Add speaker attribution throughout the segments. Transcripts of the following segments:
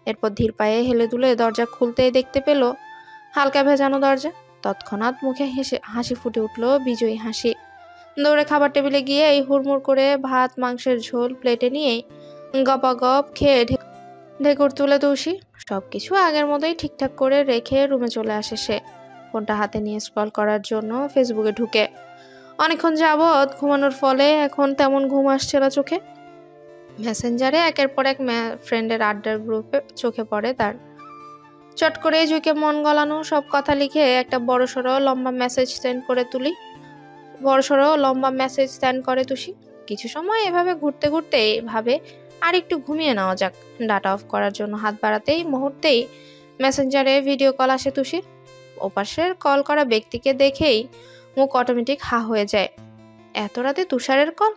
Speaker 1: এরপর ধীর পায়ে হেলে দুলে দরজা খুলতেই দেখতে পেল হালকা ভেজানো দরজা। তৎক্ষণাৎ মুখে হাসি ফুটে উঠল, বিজয়ী হাসি। দৌড়ে খাবার টেবিলে গিয়ে এই হুড়মুড় করে ভাত মাংসের ঝোল প্লেটে নিয়েই গপাগপ খেয়ে ঢেকুর তুলে তুষি। সবকিছু আগের মতোই ঠিকঠাক করে রেখে রুমে চলে আসে সে, ফোনটা হাতে নিয়ে স্ক্রল করার জন্য ফেসবুকে ঢুকে। অনেকক্ষণ যাবৎ ঘুমানোর ফলে এখন তেমন ঘুম আসছে না চোখে। মেসেঞ্জারে একের পর এক ফ্রেন্ডের আড্ডার গ্রুপে চোখে পড়ে তার। চট করে জুইকে মন গলানো সব কথা লিখে একটা বড়সড় লম্বা মেসেজ সেন্ড করে তুষি। কিছু সময় এভাবে ঘুরতে ঘুরতে ভাবে আর একটু ঘুমিয়ে নেওয়া যাক। ডাটা অফ করার জন্য হাত বাড়াতেই মুহূর্তেই মেসেঞ্জারে ভিডিও কল আসে তুষির। ওপাশের কল করা ব্যক্তিকে দেখেই মুখ অটোমেটিক হা হয়ে যায়। এত রাতে তুষারের কল,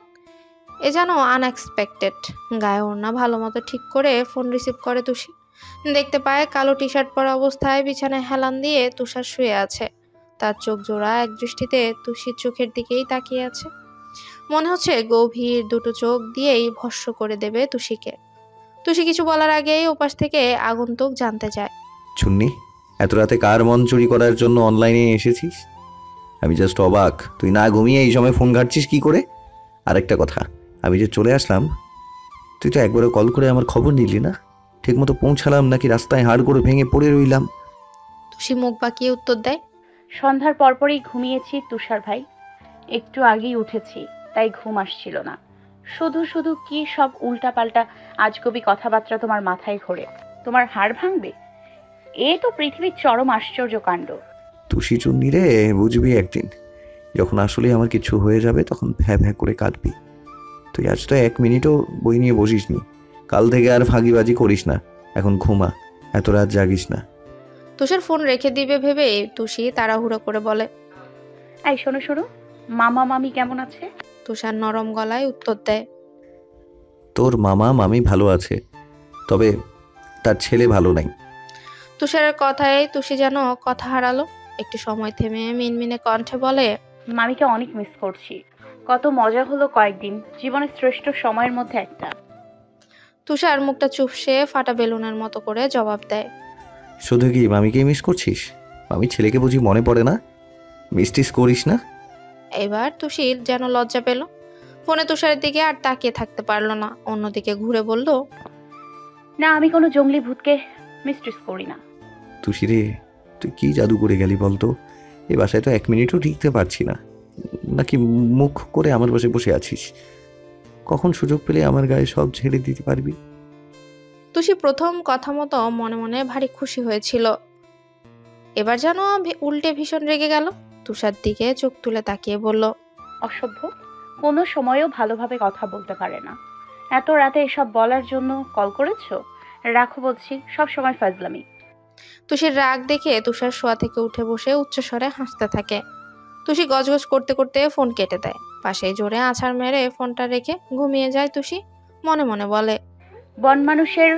Speaker 1: এ যেন আনএক্সপেক্টেড। গায়ে ওড়না ভালো মতো ঠিক করে ফোন রিসিভ করে তুষি। দেখতে পায় কালো টি শার্ট পরা অবস্থায় বিছানায় হেলান দিয়ে তুষার শুয়ে আছে। তার চোখ জোড়া এক দৃষ্টিতে তুষির চোখের দিকেই তাকিয়ে আছে। মনে হচ্ছে গভীর দুটো চোখ দিয়েই ভস্ম করে দেবে তুষিকে। তুষি কিছু বলার আগেই ওপাশ থেকে আগন্তুক জানতে চায়,
Speaker 2: চুন্নি, এত রাতে কার মন চুরি করার জন্য অনলাইনে এসেছিস? আমি জাস্ট অবাক, তুই না ঘুমিয়ে এই সময় ফোন ঘাটছিস কি করে? আরেকটা কথা, আমি যে চলে আসলাম, তুই তো একবারও কল করে আমার খবর নিলি না। ঠিক মতো পৌঁছালাম নাকি রাস্তায় হাড় করে ভেঙে পড়ে রইলাম?
Speaker 1: তুষি মুখ বাঁকিয়ে উত্তর দেয়,
Speaker 3: সন্ধ্যার পরপরই ঘুমিয়েছি তুষার ভাই, একটু আগেই উঠেছি, তাই ঘুম আসছিল না। শুধু শুধু কি সব উল্টাপাল্টা আজগবি কথাবার্তা তোমার মাথায় ঘোরে? তোমার হাড় ভাঙবে? এ তো পৃথিবীর চরম আশ্চর্য কাণ্ড।
Speaker 2: তুষি চুন্নি রে, বুঝবি একদিন, যখন আসলে আমার কিছু হয়ে যাবে তখন ভ্যা ভ্যা করে কাঁদবি। তুই আজ তো 1 মিনিটও বই নিয়ে বসিস নি। কাল থেকে আর ফাঁকিবাজি করিস না, এখন ঘুমা, এত রাত জাগিস না।
Speaker 1: তুষার ফোন রেখে দিবে ভেবে তুষি তাড়াহুড়ো করে বলে,
Speaker 3: এই শোনো শোনো, মামা মামি কেমন আছে?
Speaker 1: তুষার নরম গলায় উত্তর দেয়,
Speaker 2: তোর মামা মামি ভালো আছে, তবে তার ছেলে ভালো নাই।
Speaker 1: তুষারের কথায় তুষি যেন কথা হারালো। একটু সময় থেমে মিনমিনে কণ্ঠে বলে,
Speaker 3: মামিকে অনেক মিস করছি। কত মজা হলো কয়েকদিন, জীবনের শ্রেষ্ঠ সময়ের মধ্যে একটা।
Speaker 1: তুষার মুখটা চুপসে ফাটা বেলুনের মতো করে জবাব দেয়,
Speaker 2: শুধু কি মামিকে মিস করছিস? মামি ছেলেকে বুঝি মনে পড়ে না? মিস্টিস করিস না?
Speaker 1: এবার তুষির যেন লজ্জা পেল। ফোনে তুষারের দিকে আর তাকিয়ে থাকতে পারলো না, অন্যদিকে ঘুরে বলল,
Speaker 3: না, আমি কোনো জঙ্গলি ভূতকে মিস্ট্রিস করি না।
Speaker 2: তুষি রে, তুই কি জাদু করে গেলি বলতো? এ বাসায় তো 1 মিনিটও টিকতে পারছি না, নাকি মুখ করে আমার পাশে বসে আছিস? কখন সুযোগ পেলে আমার গায়ে সব ছেড়ে দিতে পারবি?
Speaker 1: তুষি প্রথম কথা মতো মনে মনে ভারী খুশি হয়েছিল, এবার যেন উল্টে ভীষণ রেগে গেল। তুষার দিকে চোখ তুলে তাকিয়ে বলল,
Speaker 3: অসভ্য, কোনো সময়ও ভালোভাবে কথা বলতে পারে না। এত রাতে এসব বলার জন্য কল করেছো? রাখো বলছি, সব সময় ফাজলামি।
Speaker 1: তুষির রাগ দেখে তুষার শোয়া থেকে উঠে বসে উচ্চস্বরে হাসতে থাকে। তুষি গজগজ করতে করতে ফোন কেটে দেয়। পাশে জোরে আছাড় মেরে ফোনটা রেখে ঘুমিয়ে যায় তুষি। মনে মনে বলে,
Speaker 3: বন মানুষের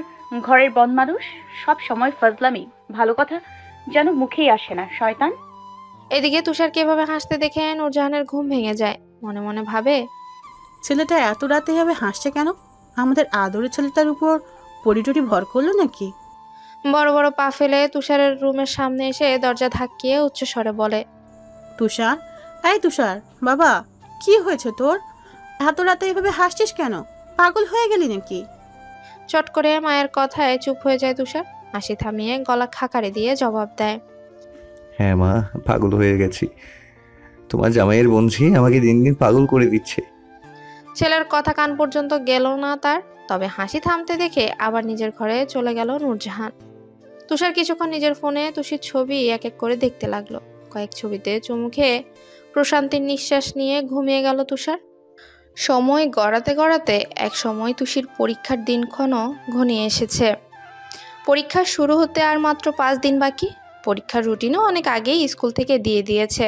Speaker 3: ঘরের বন মানুষ, সব সময় ফাজলামি, ভালো কথা যেন মুখেই আসে না, শয়তান।
Speaker 1: এদিকে তুষারকে এভাবে হাসতে দেখে নূরজাহানের ঘুম ভেঙে যায়। মনে মনে ভাবে,
Speaker 4: ছেলেটা এত রাতে এভাবে হাসছে কেন? আমাদের আদরের ছেলেটার উপর পরিটরি ভর করলো নাকি?
Speaker 1: বড় বড় পা ফেলে তুষারের রুমের সামনে এসে দরজা ধাক্কিয়ে উচ্চস্বরে বলে,
Speaker 4: তুষার, এই তুষার বাবা, কি হয়েছে তোর? এত রাতে এভাবে হাসছিস কেন? পাগল হয়ে গেলি নাকি?
Speaker 1: চট করে মায়ের কথায় চুপ হয়ে যায় তুষার। হাসি থামিয়ে গলা খাকারি দিয়ে জবাব দেয়,
Speaker 2: হ্যাঁ মা, পাগল হয়ে গেছি। তোমার জামাইয়ের বন্ধু আমাকে দিন দিন পাগল করে দিচ্ছে।
Speaker 1: ছেলের কথা কান পর্যন্ত গেল না তার, তবে হাসি থামতে দেখে আবার নিজের ঘরে চলে গেল নূরজাহান। তুষার কিছুক্ষণ নিজের ফোনে তুষির ছবি এক এক করে দেখতে লাগলো। কয়েক ছবিতে চুমু খেয়ে প্রশান্তির নিঃশ্বাস নিয়ে ঘুমিয়ে গেল তুষার। সময় গড়াতে গড়াতে এক সময় তুষির পরীক্ষার দিনক্ষণও ঘনিয়ে এসেছে। পরীক্ষা শুরু হতে আর মাত্র 5 দিন বাকি। পরীক্ষার রুটিনও অনেক আগেই স্কুল থেকে দিয়ে দিয়েছে।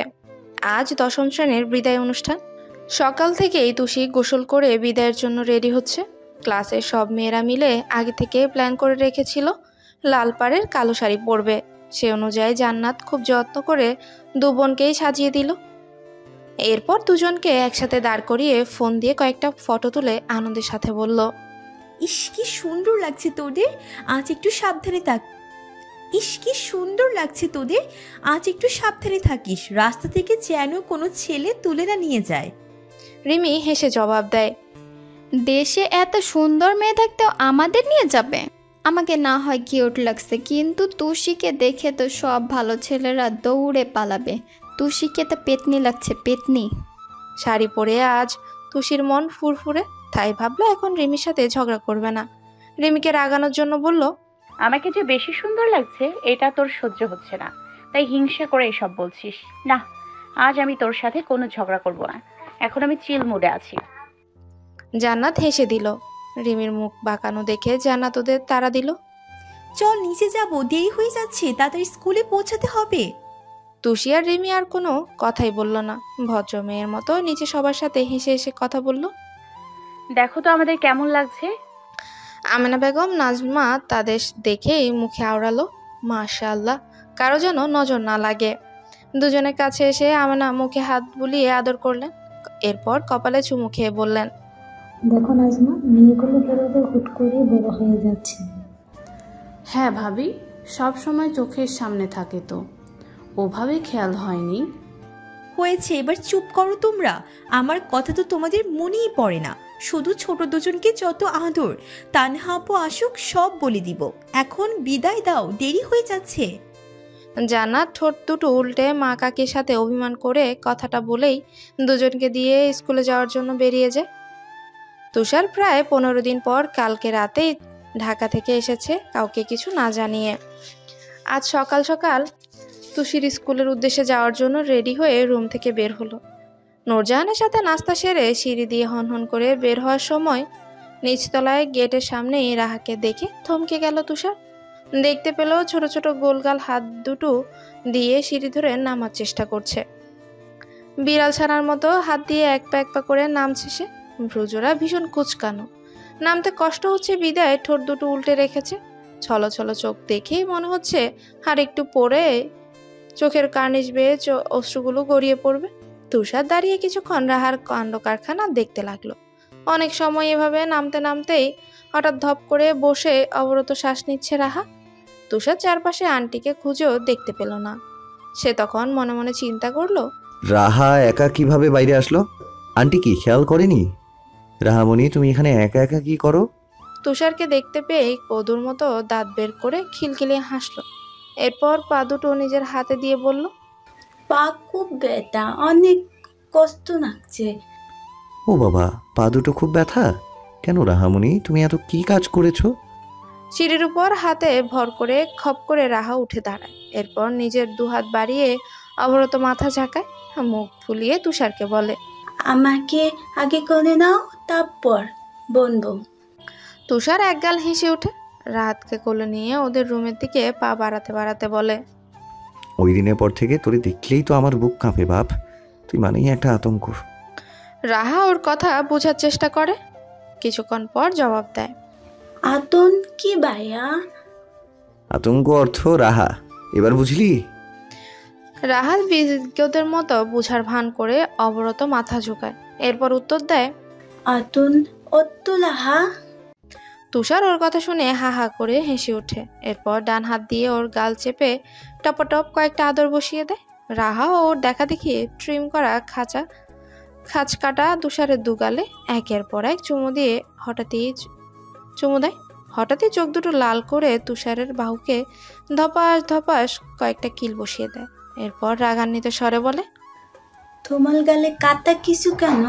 Speaker 1: আজ 10ম শ্রেণীর বিদায় অনুষ্ঠান। সকাল থেকেই তুষি গোসল করে বিদায়ের জন্য রেডি হচ্ছে। ক্লাসের সব মেয়েরা মিলে আগে থেকে প্ল্যান করে রেখেছিল লাল পাড়ের কালো শাড়ি পরবে। সে অনুযায়ী জান্নাত খুব যত্ন করে 2 বোনকেই সাজিয়ে দিল। এরপর দুজনকে একসাথে দাঁড় করিয়ে ফোন দিয়ে কয়েকটা ফটো তুলে আনন্দের সাথে বলল,
Speaker 5: ইস কি সুন্দর লাগছে তোদের, আজ একটু সাবধানে থাক। ইস কি সুন্দর লাগছে তোদের, আজ একটু সাবধানে থাকিস, রাস্তা থেকে যেন কোনো ছেলে তুলে না নিয়ে যায়।
Speaker 1: রিমি হেসে জবাব দেয়,
Speaker 6: দেশে এত সুন্দর মেয়ে থাকতেও আমাদের নিয়ে যাবে? আমাকে না হয় কিউট লাগছে, কিন্তু তুষিকে দেখে তো সব ভালো ছেলেরা দৌড়ে পালাবে। তুষিকে তো পেতনি লাগছে, পেতনি।
Speaker 1: শাড়ি পরে আজ তুষির মন ফুরফুরে, তাই ভাবলো এখন রিমির সাথে ঝগড়া করবে না। রিমিকে রাগানোর জন্য বলল,
Speaker 3: আমাকে যে বেশি সুন্দর লাগছে এটা তোর সহ্য হচ্ছে না, তাই হিংসা করে এসব বলছিস। না, আজ আমি তোর সাথে কোনো ঝগড়া করব না, এখন আমি চিল মুডে আছি।
Speaker 1: জান্নাত হেসে দিল। রিমির মুখ বাঁকানো দেখে জান্নাত ওদের তাড়া দিল,
Speaker 5: চল নিচে যাব, দেরি হয়ে যাচ্ছে, তাড়াতাড়ি স্কুলে পৌঁছাতে হবে।
Speaker 1: তুষি আর রিমি আর কোনো কথাই বলল না, ভদ্র মেয়ের মতো নিচে সবার সাথে হেসে হেসে কথা বলল।
Speaker 3: দেখো তো আমাদের কেমন লাগছে।
Speaker 1: আমেনা বেগম নাজমা তাদের দেখেই মুখে আওড়ালো, মাশাআল্লাহ, কারো যেন নজর না লাগে। দুজনের কাছে এসে আমেনা মুখে হাত বুলিয়ে আদর করলেন, এরপর কপালে চুমু খেয়ে বললেন,
Speaker 7: দেখো নাজমা, মেয়েগুলো কিভাবে হুট করে বড় হয়ে যাচ্ছে।
Speaker 8: হ্যাঁ ভাবি, সব সময় চোখের সামনে থাকে তো, ওভাবে খেয়াল হয়নি।
Speaker 5: হয়েছে, এবার চুপ করো তোমরা, আমার কথা তো তোমাদের মনেই পড়ে না। শুধু ছোট দুজনকে যত আদর, তানহা আপু আসুক সব বলে দিব। এখন বিদায় দাও, দেরি হয়ে যাচ্ছে।
Speaker 1: জান্নাত ঠোঁট দুটো উল্টে মা কাকির সাথে অভিমান করে কথাটা বলেই দুজনকে দিয়ে স্কুলে যাওয়ার জন্য বেরিয়ে যায়। তুষার প্রায় 15 দিন পর কালকে রাতেই ঢাকা থেকে এসেছে, কাউকে কিছু না জানিয়ে। আজ সকাল সকাল তুষির স্কুলের উদ্দেশ্যে যাওয়ার জন্য রেডি হয়ে রুম থেকে বের হলো। নূরজাহানের সাথে নাস্তা সেরে সিঁড়ি দিয়ে হনহন করে বের হওয়ার সময় নিচতলায় গেটের সামনেই রাহাকে দেখে থমকে গেল তুষার। দেখতে পেল ছোট ছোট গোলগাল হাত দুটো দিয়ে সিঁড়ি ধরে নামার চেষ্টা করছে। বিড়াল ছানার মতো হাত দিয়ে এক পা করে নামছে সে। ভ্রুজোড়া ভীষণ কুচকানো, নামতে কষ্ট হচ্ছে বিদায় ঠোঁট দুটো উল্টে রেখেছে। ছলো ছলো চোখ দেখেই মনে হচ্ছে আর একটু পরে চোখের কার্নিশ বেয়ে অশ্রুগুলো গড়িয়ে পড়বে। তুষার দাঁড়িয়ে কিছুক্ষণ রাহার কাণ্ড কারখানা দেখতে লাগলো। অনেক সময় এভাবে নামতে নামতেই হঠাৎ ধপ করে বসে অবরত শ্বাস নিচ্ছে রাহা। তুষার চারপাশে আন্টিকে খুঁজেও দেখতে পেল না। সে তখন মনে মনে চিন্তা করলো,
Speaker 2: রাহা একা কিভাবে বাইরে আসলো? আন্টি কি খেয়াল করেনি? রাহামণি, তুমি এখানে একা একা কি করো?
Speaker 1: তুষারকে দেখতে পেয়ে কদুর মতো দাঁত বের করে খিলখিলিয়ে হাসলো। এরপর পা দুটো নিজের হাতে দিয়ে বলল,
Speaker 7: পা খুব ব্যথা, অনেক কষ্ট লাগছে।
Speaker 2: ও বাবা, পা দুটো খুব ব্যথা কেন? রাহামণি, তুমি এত কি কাজ করেছো?
Speaker 1: সিঁড়ির উপর হাতে ভর করে খপ করে রাহা উঠে দাঁড়ায়। এরপর নিজের দুহাত বাড়িয়ে অবরত মাথা ঝাঁকায়, মুখ ফুলিয়ে তুষারকে বলে,
Speaker 7: আমাকে আগে করে নাও, তারপর বন্ধু।
Speaker 1: তুষার একগাল হেসে ওঠে। রাহাতকে কোলে নিয়ে ওদের রুমের দিকে পা বাড়াতে বাড়াতে বলে,
Speaker 2: ওই দিনের পর থেকে তোরে দেখলেই তো আমার বুক কাঁপে বাপ, তুই মানেই একটা আতঙ্ক।
Speaker 1: রাহা ওর কথা বোঝার চেষ্টা করে, কিছুক্ষণ পর জবাব দেয়,
Speaker 7: আতন কি ভাইয়া?
Speaker 2: আতঙ্ক অর্থ রাহা, এবার বুঝলি?
Speaker 1: রাহাত বিজ্ঞদের মতো বুঝার ভান করে অবরত মাথা ঝুঁকায়। এরপর উত্তর দেয়,
Speaker 7: আতন অত্তুলাহা।
Speaker 1: তুষার ওর কথা শুনে হা হা করে হেসে ওঠে। এরপর ডান হাত দিয়ে ওর গাল চেপে টপটপ কয়েকটা আদর বসিয়ে দেয়। রাহা ওর দেখা দেখি ট্রিম করা খাঁচ কাটা তুষারের দুগালে একের পর এক চুমু দিয়ে চুমু দেয়। হঠাৎই চোখ দুটো লাল করে তুষারের বাহুকে ধপাস ধপাস কয়েকটা কিল বসিয়ে দেয়। এরপর রাগান্বিত স্বরে বলে,
Speaker 7: তোমার গালে কাটা কিছু কেন?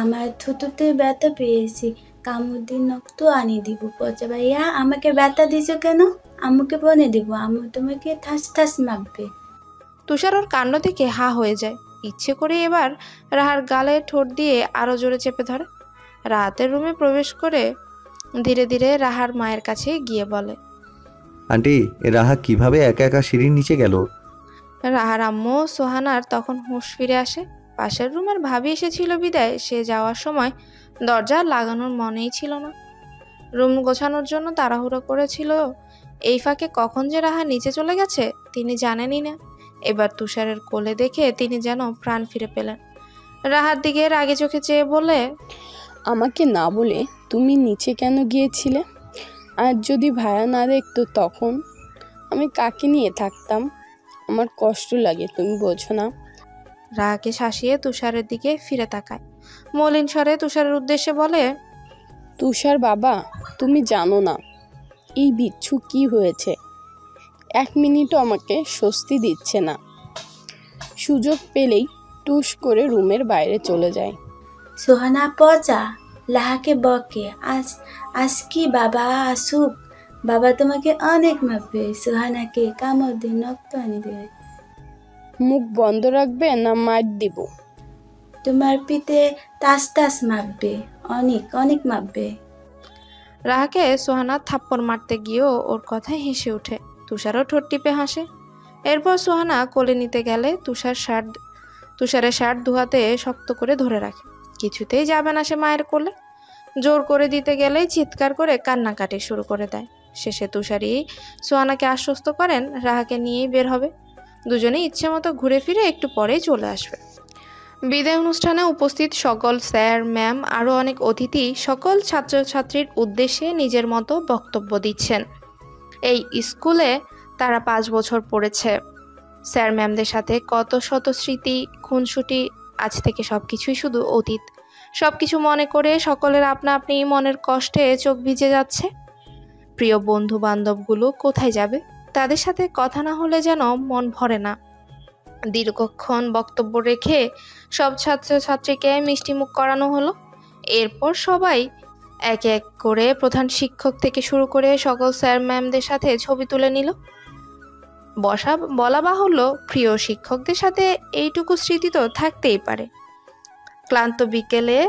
Speaker 7: আমার থুতুতে ব্যথা পেয়েছি, কামড় দিয়ে নক্ত আনিয়ে দিব। পচা ভাইয়া, আমাকে ব্যথা দিছো কেন? আম্মুকে বনে দিব, আম্মু তোমাকে ঠাস ঠাস মারবে।
Speaker 1: তুষার ওর কাণ্ড দেখে হা হয়ে যায়। ইচ্ছে করে এবার রাহার গালে ঠোঁট দিয়ে আরো জোরে চেপে ধরে। রাহাতের রুমে প্রবেশ করে ধীরে ধীরে রাহার মায়ের কাছে গিয়ে বলে,
Speaker 2: আন্টি, এ রাহা কিভাবে একা একা সিঁড়ির নিচে গেল?
Speaker 1: রাহার আম্মু সোহানার তখন হুঁশ ফিরে আসে। পাশের রুমের ভাবি এসেছিল বিদায় সে যাওয়ার সময় দরজা লাগানোর মনেই ছিল না। রুম গোছানোর জন্য তাড়াহুড়ো করেছিল। এই ফাঁকে কখন যে রাহা নিচে চলে গেছে তিনি জানেনই না। এবার তুষারের কোলে দেখে তিনি যেন প্রাণ ফিরে পেলেন। রাহার দিকে রাগে চোখে চেয়ে বলে,
Speaker 9: আমাকে না বলে তুমি নিচে কেন গিয়েছিলে? আর যদি ভাইয়া না দেখতো তখন আমি কাকে নিয়ে থাকতাম? আমার কষ্ট লাগে, তুমি বোঝো না?
Speaker 1: রাহাকে শাসিয়ে তুষারের দিকে ফিরে তাকায়। মলিন স্বরে তুষারের উদ্দেশ্যে বলে,
Speaker 9: তুষার বাবা, তুমি জানো না এই বিচ্ছু কি হয়েছে। 1 মিনিটও আমাকে স্বস্তি দিচ্ছে না। সুযোগ পেলেই টুস করে রুমের বাইরে চলে যায়।
Speaker 7: সোহানা পচা লাহাকে বকে, আজ কি বাবা আসুক, বাবা তোমাকে অনেক মাপবে, সোহানাকে কামড় দিয়ে রক্ত আনি দেবে।
Speaker 9: মুখ বন্ধ রাখবে না মার দিব?
Speaker 7: তোমার পিতে তাস তাস মাপবে, অনেক অনেক মাপবে।
Speaker 1: রাহাকে সোহানা থাপ্পড় মারতে গিয়েও ওর কথায় হেসে ওঠে। তুষারও ঠোঁট টিপে হাসে। এরপর সোহানা কোলে নিতে গেলে তুষারের শার্ট দুহাতে শক্ত করে ধরে রাখে। কিছুতেই যাবে না সে মায়ের কোলে। জোর করে দিতে গেলেই চিৎকার করে কান্নাকাটি শুরু করে দেয়। শেষে তুষারই সোহানাকে আশ্বস্ত করেন রাহাকে নিয়েই বের হবে। দুজনেই ইচ্ছে মতো ঘুরে ফিরে একটু পরেই চলে আসবে। বিদায় অনুষ্ঠানে উপস্থিত সকল স্যার, ম্যাম, আরও অনেক অতিথি সকল ছাত্রছাত্রীর উদ্দেশ্যে নিজের মতো বক্তব্য দিচ্ছেন। এই স্কুলে তারা 5 বছর পড়েছে। স্যার ম্যামদের সাথে কত শত স্মৃতি, খুনসুটি, আজ থেকে সব কিছুই শুধু অতীত। সব কিছু মনে করে সকলের আপনা আপনি মনের কষ্টে চোখ ভিজে যাচ্ছে। প্রিয় বন্ধু বান্ধবগুলো কোথায় যাবে? তাদের সাথে কথা না হলে যেন মন ভরে না। দীর্ঘক্ষণ বক্তব্য রেখে সব ছাত্রছাত্রীকে মিষ্টিমুখ করানো হলো। এরপর সবাই এক এক করে প্রধান শিক্ষক থেকে শুরু করে সকল স্যার ম্যামদের সাথে ছবি তুলে নিল। বলা বাহুল্য, প্রিয় শিক্ষকদের সাথে এইটুকু স্মৃতি তো থাকতেই পারে। ক্লান্ত বিকেলে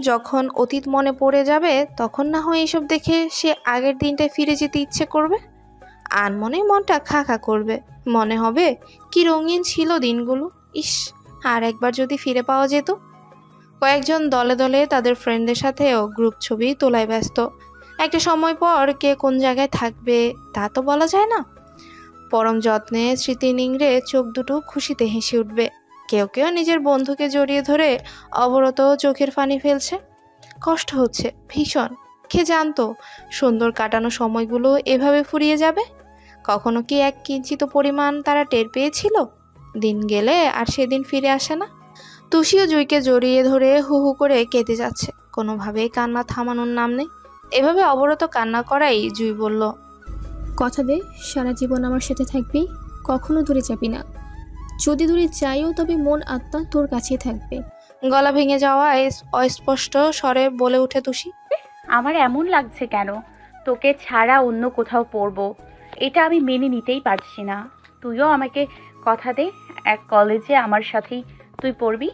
Speaker 1: যখন অতীত মনে পড়ে যাবে তখন না হয় এসব দেখে সে আগের দিনটায় ফিরে যেতে ইচ্ছে করবে। আনমনে মনটা খা খা করবে। মনে হবে কি রঙিন ছিল দিনগুলো, ইস, আর একবার যদি ফিরে পাওয়া যেত। কয়েকজন দলে দলে তাদের ফ্রেন্ডদের সাথেও গ্রুপ ছবি তোলায় ব্যস্ত। একটা সময় পর কে কোন জায়গায় থাকবে তা তো বলা যায় না। পরম যত্নে স্মৃতি নিংড়ে চোখ দুটো খুশিতে হেসে উঠবে। কেউ কেউ নিজের বন্ধুকে জড়িয়ে ধরে অবরত চোখের পানি ফেলছে। কষ্ট হচ্ছে ভীষণ। কে জানতো সুন্দর কাটানো সময়গুলো এভাবে ফুরিয়ে যাবে? কখনো কি এক কিঞ্চিত পরিমাণ তারা টের পেয়েছিল? দিন গেলে আর সেদিন ফিরে আসে না। তুষিও জুইকে জড়িয়ে ধরে হু হু করে কেঁদে যাচ্ছে। কোনোভাবেই কান্না থামানোর নাম নেই। এভাবে অবরত কান্না করাই জুই বলল,
Speaker 10: কথা দে সারা জীবন আমার সাথে থাকবি, কখনো দূরে যাবি না। যদি দূরে যাইও তবে মন আত্মা তোর কাছেই থাকবে।
Speaker 1: গলা ভেঙে যাওয়ায় অস্পষ্ট স্বরে বলে উঠে তুষি,
Speaker 3: আমার এমন লাগছে কেন? তোকে ছাড়া অন্য কোথাও পড়বো, এটা আমি মেনে নিতেই পারছি না। তুইও আমাকে কথা দে, এক কলেজে আমার সাথেই তুই পড়বি।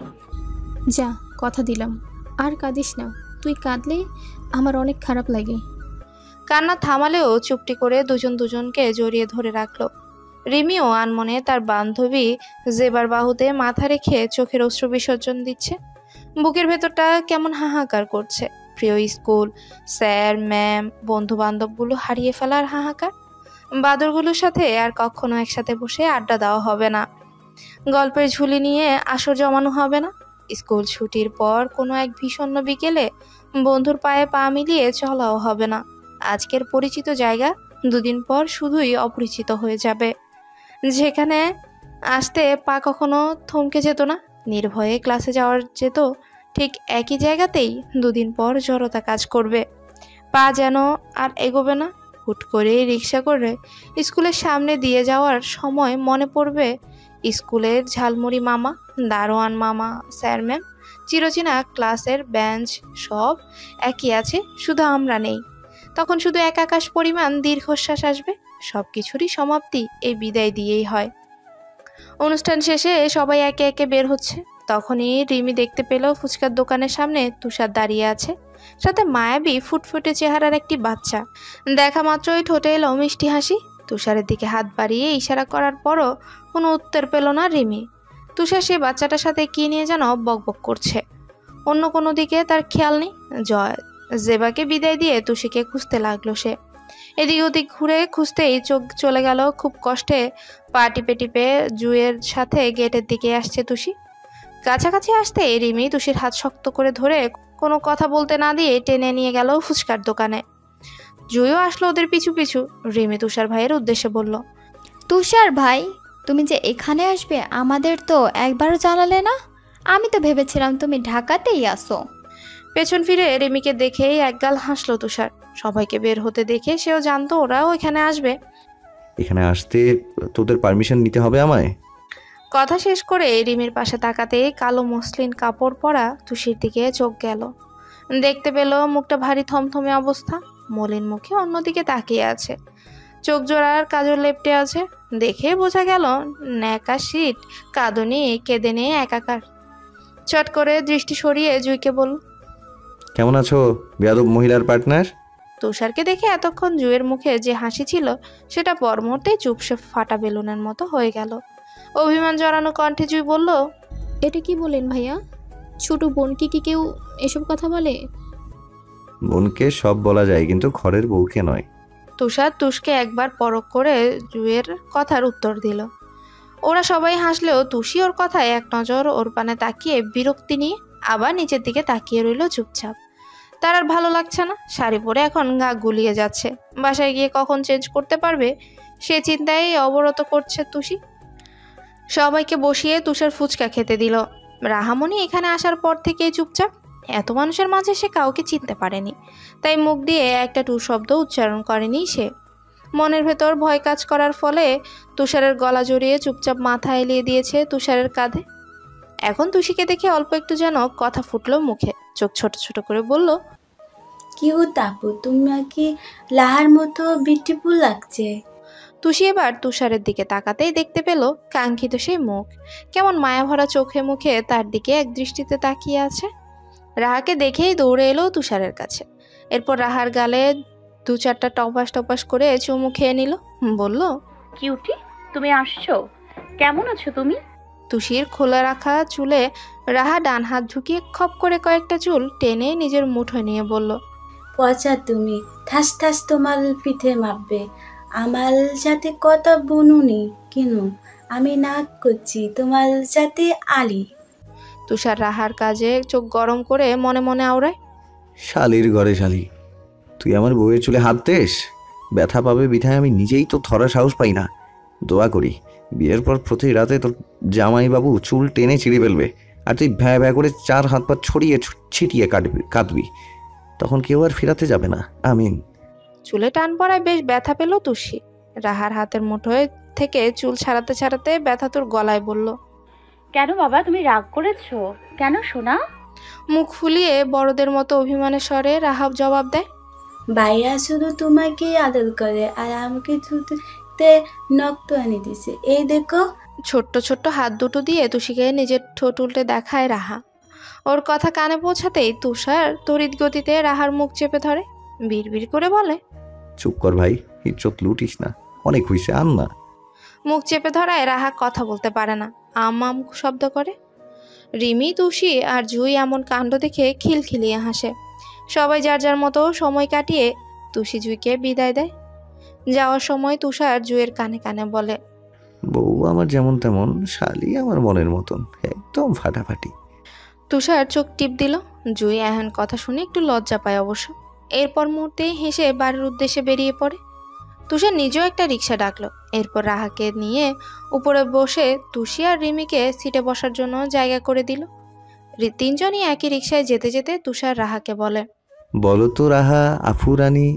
Speaker 10: যা, কথা দিলাম। আর কাঁদিস না, তুই কাঁদলে আমার অনেক খারাপ লাগে।
Speaker 1: কান্না থামালেও চুপটি করে দুজনকে জড়িয়ে ধরে রাখলো। রিমিও আনমনে তার বান্ধবী জেবার বাহুতে মাথা রেখে চোখের অশ্রু বিসর্জন দিচ্ছে। বুকের ভেতরটা কেমন হাহাকার করছে। প্রিয় স্কুল, স্যার, ম্যাম, বন্ধু বান্ধবগুলো হারিয়ে ফেলার হাহাকার। বাদরগুলোর সাথে আর কখনো একসাথে বসে আড্ডা দেওয়া হবে না। গল্পের ঝুলি নিয়ে আসর জমানো হবে না। স্কুল ছুটির পর কোনো এক ভীষণ বিকেলে বন্ধুর পায়ে পা মিলিয়ে চলাও হবে না। আজকের পরিচিত জায়গা 2 দিন পর শুধুই অপরিচিত হয়ে যাবে। যেখানে আসতে পা কখনো থমকে যেত না, নির্ভয়ে ক্লাসে যাওয়ার যেত, ঠিক একই জায়গাতেই 2 দিন পর জড়তা কাজ করবে। পা যেন আর এগোবে না। হুট করে রিক্সা করে স্কুলের সামনে দিয়ে যাওয়ার সময় মনে পড়বে স্কুলের ঝালমুড়ি মামা, দারোয়ান মামা, স্যার ম্যাম, চিরচেনা ক্লাসের বেঞ্চ, সব একই আছে, শুধু আমরা নেই। তখন শুধু এক আকাশ পরিমাণ দীর্ঘশ্বাস আসবে। সব কিছুরই সমাপ্তি এই বিদায় দিয়েই হয়। অনুষ্ঠান শেষে সবাই একে একে বের হচ্ছে। তখনই রিমি দেখতে পেল ফুচকার দোকানের সামনে তুষার দাঁড়িয়ে আছে, সাথে মায়াবী ফুটফুটে চেহারার একটি বাচ্চা। দেখা মাত্রই ঠোঁটে এলো মিষ্টি হাসি। তুষারের দিকে হাত বাড়িয়ে ইশারা করার পরও কোনো উত্তর পেল না রিমি। তুষার সেই বাচ্চাটার সাথে কি নিয়ে যেন বকবক করছে। অন্য কোনো দিকে তার খেয়াল নেই। জেবাকে বিদায় দিয়ে তুষিকে খুঁজতে লাগলো সে। এদিক ওদিক ঘুরে খুঁজতেই চোখ চলে গেল খুব কষ্টে পা টিপে টিপে জুয়ের সাথে গেটের দিকে আসছে তুষি। কাছাকাছি আসতে রিমি তুষির হাত শক্ত করে ধরে কোনো কথা বলতে না দিয়ে টেনে নিয়ে গেল ফুচকার দোকানে। জুইও আসলো ওদের পিছু পিছু। রিমি তুষার ভাইয়ের উদ্দেশ্যে বলল,
Speaker 6: তুষার ভাই, তুমি যে এখানে আসবে আমাদের তো একবারও জানালে না। আমি তো ভেবেছিলাম তুমি ঢাকাতেই আসো।
Speaker 1: পেছন ফিরে রিমিকে দেখেই একগাল হাসলো তুষার। সবাইকে বের হতে দেখে সেও জানতো ওরাও এখানে আসবে।
Speaker 2: এখানে আসতে তোদের পারমিশন নিতে হবে আমায়?
Speaker 1: কথা শেষ করে রিমির পাশে তাকাতে কালো মসলিন কাপড় পরা তুষির দিকে চোখ গেল। দেখতে পেল মুখটা ভারী থমথমে অবস্থা। মলিন মুখে অন্যদিকে তাকিয়ে আছে, চোখ জোড়ার কাজল লেপটে আছে। দেখে বোঝা গেল ন্যাকা শীত কাঁদনি কেঁদে নিয়ে একাকার। চট করে দৃষ্টি সরিয়ে জুইকে বলল,
Speaker 2: কেমন আছো বেয়াদব মহিলার পার্টনার?
Speaker 1: তুষারকে দেখে এতক্ষণ জুইয়ের মুখে যে হাসি ছিল সেটা পর মুহূর্তে চুপসে ফাটা বেলুনের মতো হয়ে গেল। অভিমান জড়ানো কণ্ঠে জুই বলল,
Speaker 10: এটা কি বলেন ভাইয়া? ছোট বোনকে কি কেউ এসব কথা বলে?
Speaker 2: বোনকে সব বলা যায়, কিন্তু ঘরের বউকে নয়।
Speaker 1: তুষার তুষকে একবার পরখ করে জুইয়ের কথার উত্তর দিল। ওরা সবাই হাসলেও তুষি ওর কথায় এক নজর ওর পানে তাকিয়ে বিরক্তি নিয়ে আবার নিচের দিকে তাকিয়ে রইল চুপচাপ। তার আর ভালো লাগছে না। শাড়ি পরে এখন গা গুলিয়ে যাচ্ছে। বাসায় গিয়ে কখন চেঞ্জ করতে পারবে সে চিন্তায় অবরত করছে তুষি। সবাইকে বসিয়ে তুষার ফুচকা খেতে দিল। রাহামণি এখানে আসার পর থেকেই চুপচাপ। এত মানুষের মাঝে সে কাউকে চিনতে পারেনি, তাই মুখ দিয়ে একটা টু শব্দ উচ্চারণ করেনি সে। মনের ভেতর ভয় কাজ করার ফলে তুষারের গলা জড়িয়ে চুপচাপ মাথা এলিয়ে দিয়েছে তুষারের কাঁধে। এখন তুষিকে দেখে অল্প একটু যেন কথা ফুটলো মুখে। চোখ ছোট ছোট করে বলল,
Speaker 7: কিউট আপু, তোমাকে লাহার মতো বিউটিফুল লাগছে।
Speaker 1: তুষি এবার তুষারের দিকে তাকাতেই দেখতে পেল কাঙ্ক্ষিত সেই মুখ। কেমন মায়াভরা চোখে মুখে তার দিকে এক দৃষ্টিতে তাকিয়ে আছে। রাহাকে দেখেই দৌড়ে এলো তুষারের কাছে। এরপর রাহার গালে দু চারটা টপাস টপাস করে চুমু খেয়ে নিল। বলল,
Speaker 3: কিউটি, তুমি আসছো? কেমন আছো তুমি?
Speaker 1: তুষির খোলা রাখা চুলে রাহা ডান হাত ঢুকিয়ে খপ করে কয়েকটা চুল টেনে নিজের মুঠোয় নিয়ে বলল,
Speaker 7: পচা তুমি, ঠাস ঠাস তোমার পিঠে মাপবে। আমার সাথে কথা বনুনি কেন? আমি নাক করছি তোমার সাথে আলি।
Speaker 1: তুষার রাহার কাজে চোখ গরম করে মনে মনে আওড়ায়,
Speaker 2: শালির ঘরে শালি, তুই আমার বউয়ের চুলে হাত দেস? ব্যথা পাবে বিধায় আমি নিজেই তো ধরার সাহস পাই না। দোয়া করি বিয়ের পর প্রতি রাতে তোর জামাইবাবু চুল টেনে ছিঁড়ে ফেলবে, আর তুই ভ্যা ভ্যা করে চার হাত পা ছড়িয়ে ছিটিয়ে কাঁদবি। তখন কেউ আর ফেরাতে যাবে না। আমিন।
Speaker 1: চুলে টান পড়ায় বেশ ব্যথা পেল তুষি। রাহার হাতের মুঠোয় থেকে চুল ছাড়াতে ছাড়াতে ব্যথা তোর গলায় বলল,
Speaker 3: কেন বাবা, তুমি রাগ করেছো কেন সোনা?
Speaker 1: মুখ ফুলিয়ে বড়দের মতো অভিমানের স্বরে রাহাব জবাব দেয়,
Speaker 7: ভাইয়া শুধু তোমাকে আদর করে আর আমাকে ছুটিতে নক্ত এনে দিছে। এই দেখো।
Speaker 1: ছোট্ট ছোট্ট হাত দুটো দিয়ে তুষিকে নিজের ঠোঁট উল্টে দেখায় রাহা। ওর কথা কানে পৌঁছাতেই তুষার তড়িৎ গতিতে রাহার মুখ চেপে ধরে। বিড়বিড় করে বলে,
Speaker 2: চুপ কর ভাই, ইজ্জত লুটিস না, অনেক হইছে, আন না।
Speaker 1: মুখ চেপে ধরায় রাহা কথা বলতে পারে না, আম শব্দ করে। রিমি, তুষি আর জুই এমন কাণ্ড দেখে খিলখিলিয়ে হাসে। সবাই যার যার মতো সময় কাটিয়ে তুষি জুইকে বিদায় দেয়। যাওয়ার সময় তুষার জুইয়ের কানে কানে বলে,
Speaker 2: বউ আমার যেমন তেমন, শালি আমার মনের মতন, একদম ফাটাফাটি।
Speaker 1: তুষার চোখ টিপ দিল। জুই এহেন কথা শুনে একটু লজ্জা পায় অবশ্য। এরপর মুহূর্তেই হেসে বাড়ির উদ্দেশ্যে বেরিয়ে পড়ে। তুষার নিজেও একটা রিক্সা ডাকলো। এরপর রাহাকে নিয়ে উপরে বসে তুষি আর রিমিকে সিটে বসার জন্য জায়গা করে দিল। তিনজনই একই রিক্সায় যেতে যেতে তুষার রাহাকে বলে,
Speaker 2: বলো তো রাহা আফু রানী।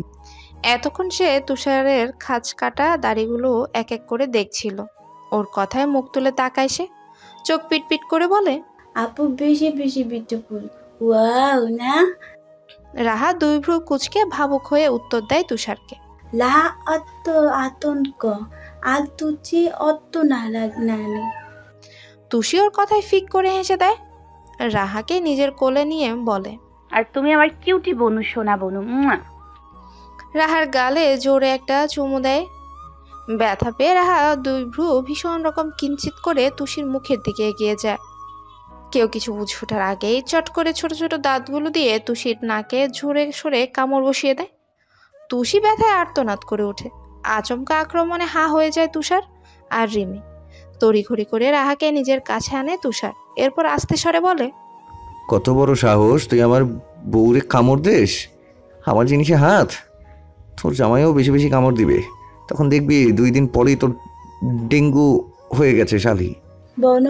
Speaker 1: এতক্ষণ সে তুষারের খাঁজ কাটা দাড়িগুলো এক এক করে দেখছিল। ওর কথায় মুখ তুলে তাকায় সে, চোখ পিটপিট করে বলে,
Speaker 7: আপু বেশি বেশি বিউটিফুল। ওয়াও না?
Speaker 1: রাহা দুই ভ্রু কুচকে ভাবুক হয়ে উত্তর দেয় তুষারকে,
Speaker 7: লাহা অত আতঙ্ক আর তুচি অত নানি।
Speaker 1: তুষি ওর কথায় ফিক করে হেসে দেয়। রাহাকে নিজের কোলে নিয়ে বলে,
Speaker 3: আর তুমি আমার কিউটি বনু, সোনা বনু।
Speaker 1: রাহার গালে জোরে একটা চুমু দেয়। ব্যথা পেয়ে রাহা দুই ভ্রু ভীষণ রকম কিঞ্চিত করে তুষির মুখের দিকে এগিয়ে যায়। কেউ কিছু বুঝে ওঠার আগেই চট করে ছোট ছোট দাঁতগুলো দিয়ে তুষির নাকে ঝরে সরে কামড় বসিয়ে দেয়। তুষি ব্যথায় আর্তনাদ করে ওঠে। আচমকা আক্রমণে হা হয়ে যায় তুষার আর রিমি। তড়িঘড়ি করে রাহাকে নিজের কাছে আনে তুষার। এরপর আস্তে স্বরে বলে,
Speaker 2: কত বড় সাহস, তুই আমার বউরে কামড় দেস, আমার জিনিসে হাত। তোর জামাইও বেশি বেশি কামড় দিবে, তখন দেখবি 2 দিন পরেই তোর ডেঙ্গু হয়ে গেছে শালি।
Speaker 7: বন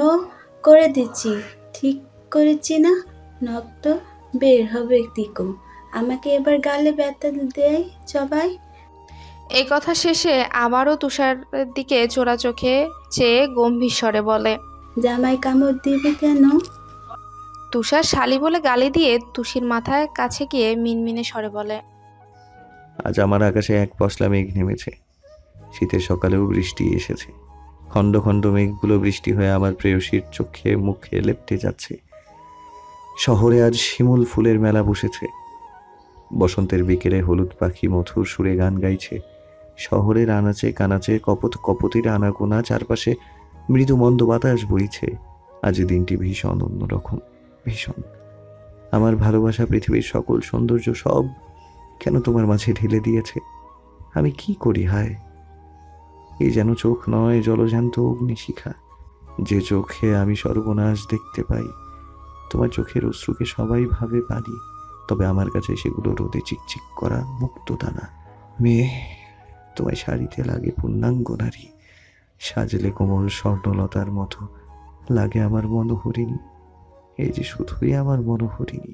Speaker 7: করে দিচ্ছি, ঠিক করেছি না? রক্ত বের হবে দিকো। আমাকে এবার গালে ব্যথা দেয় সবাই।
Speaker 1: এই কথা শেষে আবারও তুষারের দিকে চোরা চোখে চেয়ে গম্ভীর স্বরে বলে,
Speaker 7: জামাই কামড় দিবে কেন?
Speaker 1: তুষার শালি বলে গালি দিয়ে তুষির মাথার কাছে গিয়ে মিনমিনে স্বরে বলে,
Speaker 2: আজ আমার আকাশে এক পশলা মেঘ নেমেছে। শীতের সকালেও বৃষ্টি এসেছে। খণ্ড খণ্ড মেঘগুলো বৃষ্টি হয়ে আমার প্রেয়সীর চোখে মুখে লেপ্টে যাচ্ছে। শহরে আজ শিমুল ফুলের মেলা বসেছে। বসন্তের বিকেলে হলুদ পাখি মধুর সুরে গান গাইছে। শহরের আনাচে কানাচে কপত কপতির আনাগোনা, চারপাশে মৃদু মন্দ বাতাস বইছে। আজ দিনটি ভীষণ অন্যরকম, ভীষণ। আমার ভালোবাসা পৃথিবীর সকল সৌন্দর্য সব কেন তোমার মাঝে ঢেলে দিয়েছে। আমি কি করি হায়? এই যেন চোখ নয়, জলজ্যান্ত অগ্নিশিখা, যে চোখে আমি সর্বনাশ দেখতে পাই। তোমার চোখের অশ্রুকে সবাই ভাবে পানি, তবে আমার কাছে সেগুলো রোদে চিকচিক করা মুক্তদানা। মেয়ে, তোমায় শাড়িতে লাগে পূর্ণাঙ্গ নারী, সাজলে কোমল স্বর্ণলতার মতো লাগে আমার মনোহরিণী। এই যে শুধুই আমার মনোহরিণী।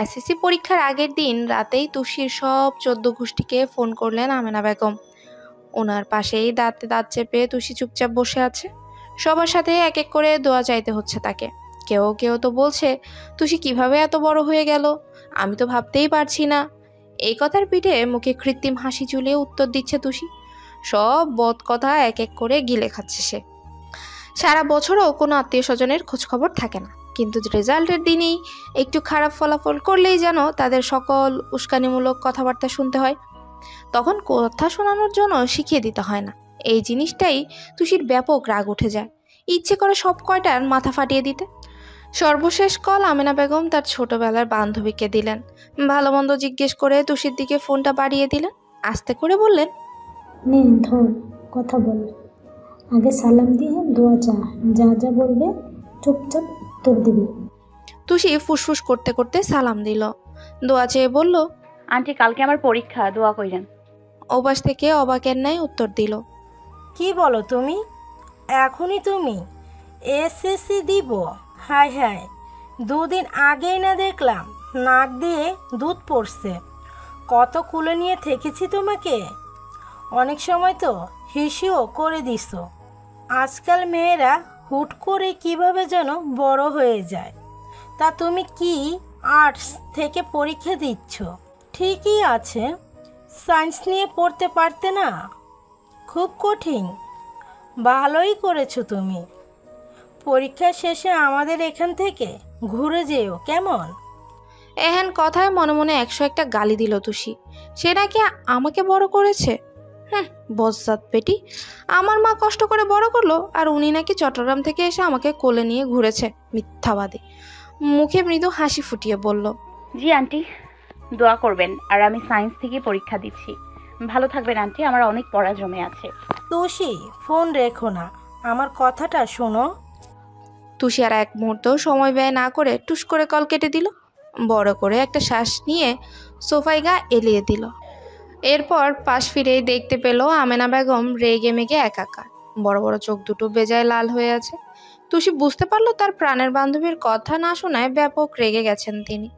Speaker 1: এসএসসি পরীক্ষার আগের দিন রাতেই তুষির সব 14 গোষ্ঠীকে ফোন করলেন আমেনা বেগম। ওনার পাশেই দাঁতে দাঁত চেপে তুষি চুপচাপ বসে আছে। সবার সাথে এক এক করে দোয়া চাইতে হচ্ছে তাকে। কেউ কেউ তো বলছে, তুষি কিভাবে এত বড় হয়ে গেল, আমি তো ভাবতেই পারছি না। এই কথার পিঠে মুখে কৃত্রিম হাসি ঝুলিয়ে উত্তর দিচ্ছে তুষি। সব বদ কথা এক এক করে গিলে খাচ্ছে সে। সারা বছরও কোনো আত্মীয় স্বজনের খোঁজখবর থাকে না, কিন্তু রেজাল্টের দিনেই একটু খারাপ ফলাফল করলেই যেন তাদের সকল উস্কানিমূলক কথাবার্তা শুনতে হয়। তখন কথা শোনানোর জন্য শিখিয়ে দিতে হয় না। এই জিনিসটাই তুষির ব্যাপক রাগ উঠে যায়, ইচ্ছে করে সব কয়টার মাথা ফাটিয়ে দিতে। সর্বশেষ কল আমেনা বেগম তার ছোটবেলার বান্ধবীকে দিলেন। ভালো মন্দ জিজ্ঞেস করে তুষির দিকে ফোনটা বাড়িয়ে দিলেন। আস্তে করে বললেন,
Speaker 11: নে ধর, কথা বল। আগে সালাম দিয়ে দোয়া চা, যা যা বলবে চুপচাপ উত্তর দিবি।
Speaker 1: তুষি ফুসফুস করতে করতে সালাম দিল, দোয়া চেয়ে বলল,
Speaker 3: আন্টি কালকে আমার পরীক্ষা, দোয়া কইরেন।
Speaker 1: ওপাশ থেকে অবাকের ন্যায় উত্তর দিল,
Speaker 12: কি বলো তুমি? এখনই তুমি এসএসসি দিব? হায় হায়, 2 দিন আগেই না দেখলাম নাক দিয়ে দুধ পড়ছে। কত কুলে নিয়ে থেকেছি তোমাকে, অনেক সময় তো হিসিও করে দিছো। আজকাল মেয়েরা হুট করে কিভাবে যেন বড় হয়ে যায়। তা তুমি কি আর্টস থেকে পরীক্ষা দিচ্ছ? ঠিকই আছে, সায়েন্স নিয়ে পড়তে পারতে না? খুব কঠিন। ভালোই করেছো তুমি। পরীক্ষা শেষে আমাদের এখান থেকে ঘুরে যেও কেমন?
Speaker 1: এহেন কথায় মনে মনে 101টা গালি দিল তুষি। সে নাকি আমাকে বড় করেছে। বজ্জাত বেটি, আমার মা কষ্ট করে বড় করলো, আর উনি নাকি চট্টগ্রাম থেকে এসে আমাকে কোলে নিয়ে ঘুরেছে। মিথ্যাবাদী। মুখে মৃদু হাসি ফুটিয়ে বলল,
Speaker 3: জি আন্টি, দোয়া করবেন। আর আমি সায়েন্স থেকে পরীক্ষা দিচ্ছি। ভালো থাকবেন আন্টি, আমার অনেক পড়া জমে আছে।
Speaker 12: তুষি, ফোন রেখো না, আমার কথাটা শোনো।
Speaker 1: তুষি আর এক মুহূর্তও সময় ব্যয় না করে টুস করে কল কেটে দিল। বড় করে একটা শ্বাস নিয়ে সোফায় গা এলিয়ে দিল। এরপর পাশ ফিরেই দেখতে পেল আমেনা বেগম রেগে মেগে একাকার। বড় বড় চোখ দুটো বেজায় লাল হয়ে আছে। তুষি বুঝতে পারলো তার প্রাণের বান্ধবীর কথা না শোনায় ব্যাপক রেগে গেছেন তিনি।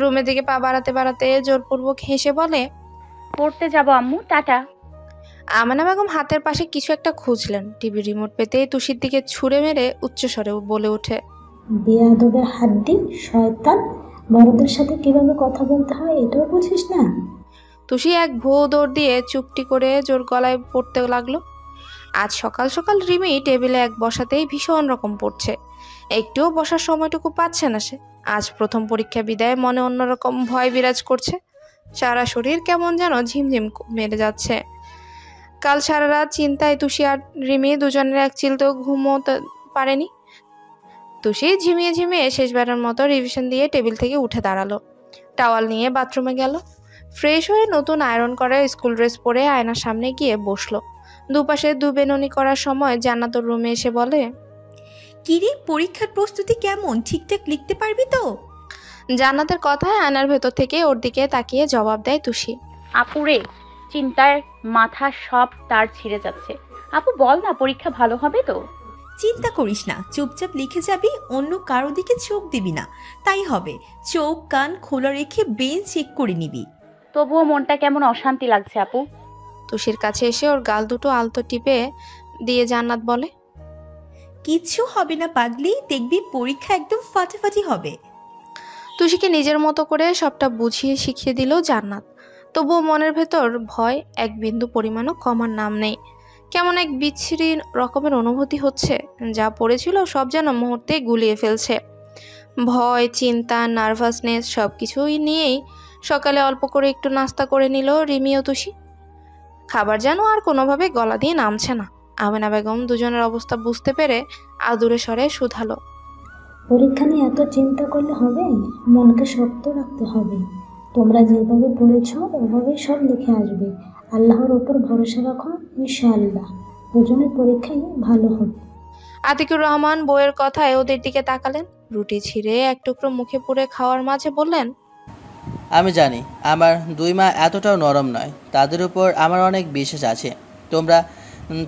Speaker 1: রুমের দিকে পা বাড়াতে বাড়াতে জোরপূর্বক হেসে বলে,
Speaker 3: পড়তে যাব আম্মু, টাটা।
Speaker 1: আমেনা বেগম হাতের পাশে কিছু একটা খুঁজলেন। টিভি রিমোট পেতে তুষির দিকে ছুঁড়ে মেরে উচ্চস্বরে বলে ওঠে,
Speaker 11: বেয়াদবের হাড্ডি, শয়তান, বড়দের সাথে কিভাবে কথা বলতে হয় এটাও বুঝিস না?
Speaker 1: তুষি এক ভৌ দৌড় দিয়ে চুপটি করে জোর গলায় পড়তে লাগলো। আজ সকাল সকাল রিমি টেবিলে এক বসাতেই ভীষণ রকম পড়ছে। একটুও বসার সময়টুকু পাচ্ছে না সে। আজ প্রথম পরীক্ষা বিদায়, মনে অন্যরকম ভয় বিরাজ করছে। সারা শরীর কেমন যেন ঝিমঝিম মেরে যাচ্ছে। কাল সারা রাত চিন্তায় তুষি আর রিমি দুজনের এক চিলতেও ঘুমোতে পারেনি। তুষি ঝিমিয়ে ঝিমিয়ে শেষবারের মতো রিভিশন দিয়ে টেবিল থেকে উঠে দাঁড়ালো। টাওয়াল নিয়ে বাথরুমে গেল। ফ্রেশ হয়ে নতুন আয়রন করা স্কুল ড্রেস পরে আয়নার সামনে গিয়ে বসলো। দুপাশে দুবেননি করার সময় জান্নাত ওর রুমে এসে বলে,
Speaker 5: কিরে, পরীক্ষার প্রস্তুতি কেমন? ঠিকঠাক লিখতে পারবি তো?
Speaker 1: জান্নাতের কথায় আয়নার ভেতর থেকে ওর দিকে তাকিয়ে জবাব দেয় তুষি।
Speaker 3: আপুরে, চিন্তায় মাথা সব তার ছিঁড়ে যাচ্ছে। আপু বল না, পরীক্ষা ভালো হবে তো?
Speaker 5: চিন্তা করিস না, চুপচাপ লিখে যাবি, অন্য কারো দিকে চোখ দিবি না, তাই হবে। চোখ কান খোলা রেখে বেঞ্চ চেক করে নিবি।
Speaker 3: তবুও মনটা কেমন অশান্তি লাগছে আপু।
Speaker 1: তুষির কাছে এসে ওর গাল দুটো আলতো টিপে দিয়ে জান্নাত বলে,
Speaker 5: কিচ্ছু হবে না পাগলি, দেখবি পরীক্ষা একদম ফাটাফাটি হবে।
Speaker 1: তুষিকে নিজের মতো করে সবটা বুঝিয়ে শিখিয়ে দিল জান্নাত। তবুও মনের ভেতর ভয় এক বিন্দু পরিমাণও কমার নাম নেই। কেমন এক বিচ্ছিরি রকমের অনুভূতি হচ্ছে, যা পড়েছিল সব যেন মুহূর্তে গুলিয়ে ফেলছে। ভয়, চিন্তা, নার্ভাসনেস সব কিছুই নিয়েই সকালে অল্প করে একটু নাস্তা করে নিল রিমি ও তুষি। খাবার যেন আর কোনোভাবে গলা দিয়ে নামছে না। আমেনা বেগম দুজনের অবস্থা বুঝতে পেরে আদুরে স্বরে শুধালো,
Speaker 11: পরীক্ষা নিয়ে এত চিন্তা করলে হবে? মনকে শক্ত রাখতে হবে। তোমরা যেভাবে পড়েছ ওভাবেই সব লিখে আসবে। আল্লাহর ওপর ভরসা রাখো, ইনশাআল্লাহ দুজনের পরীক্ষাই ভালো হবে।
Speaker 1: আতিকুর রহমান বইয়ের কথায় ওদের দিকে তাকালেন। রুটি ছিঁড়ে এক টুকরো মুখে পুরে খাওয়ার মাঝে বললেন,
Speaker 13: আমি জানি আমার দুই মা এতটাও নরম নয়, তাদের উপর আমার অনেক বিশ্বাস আছে। তোমরা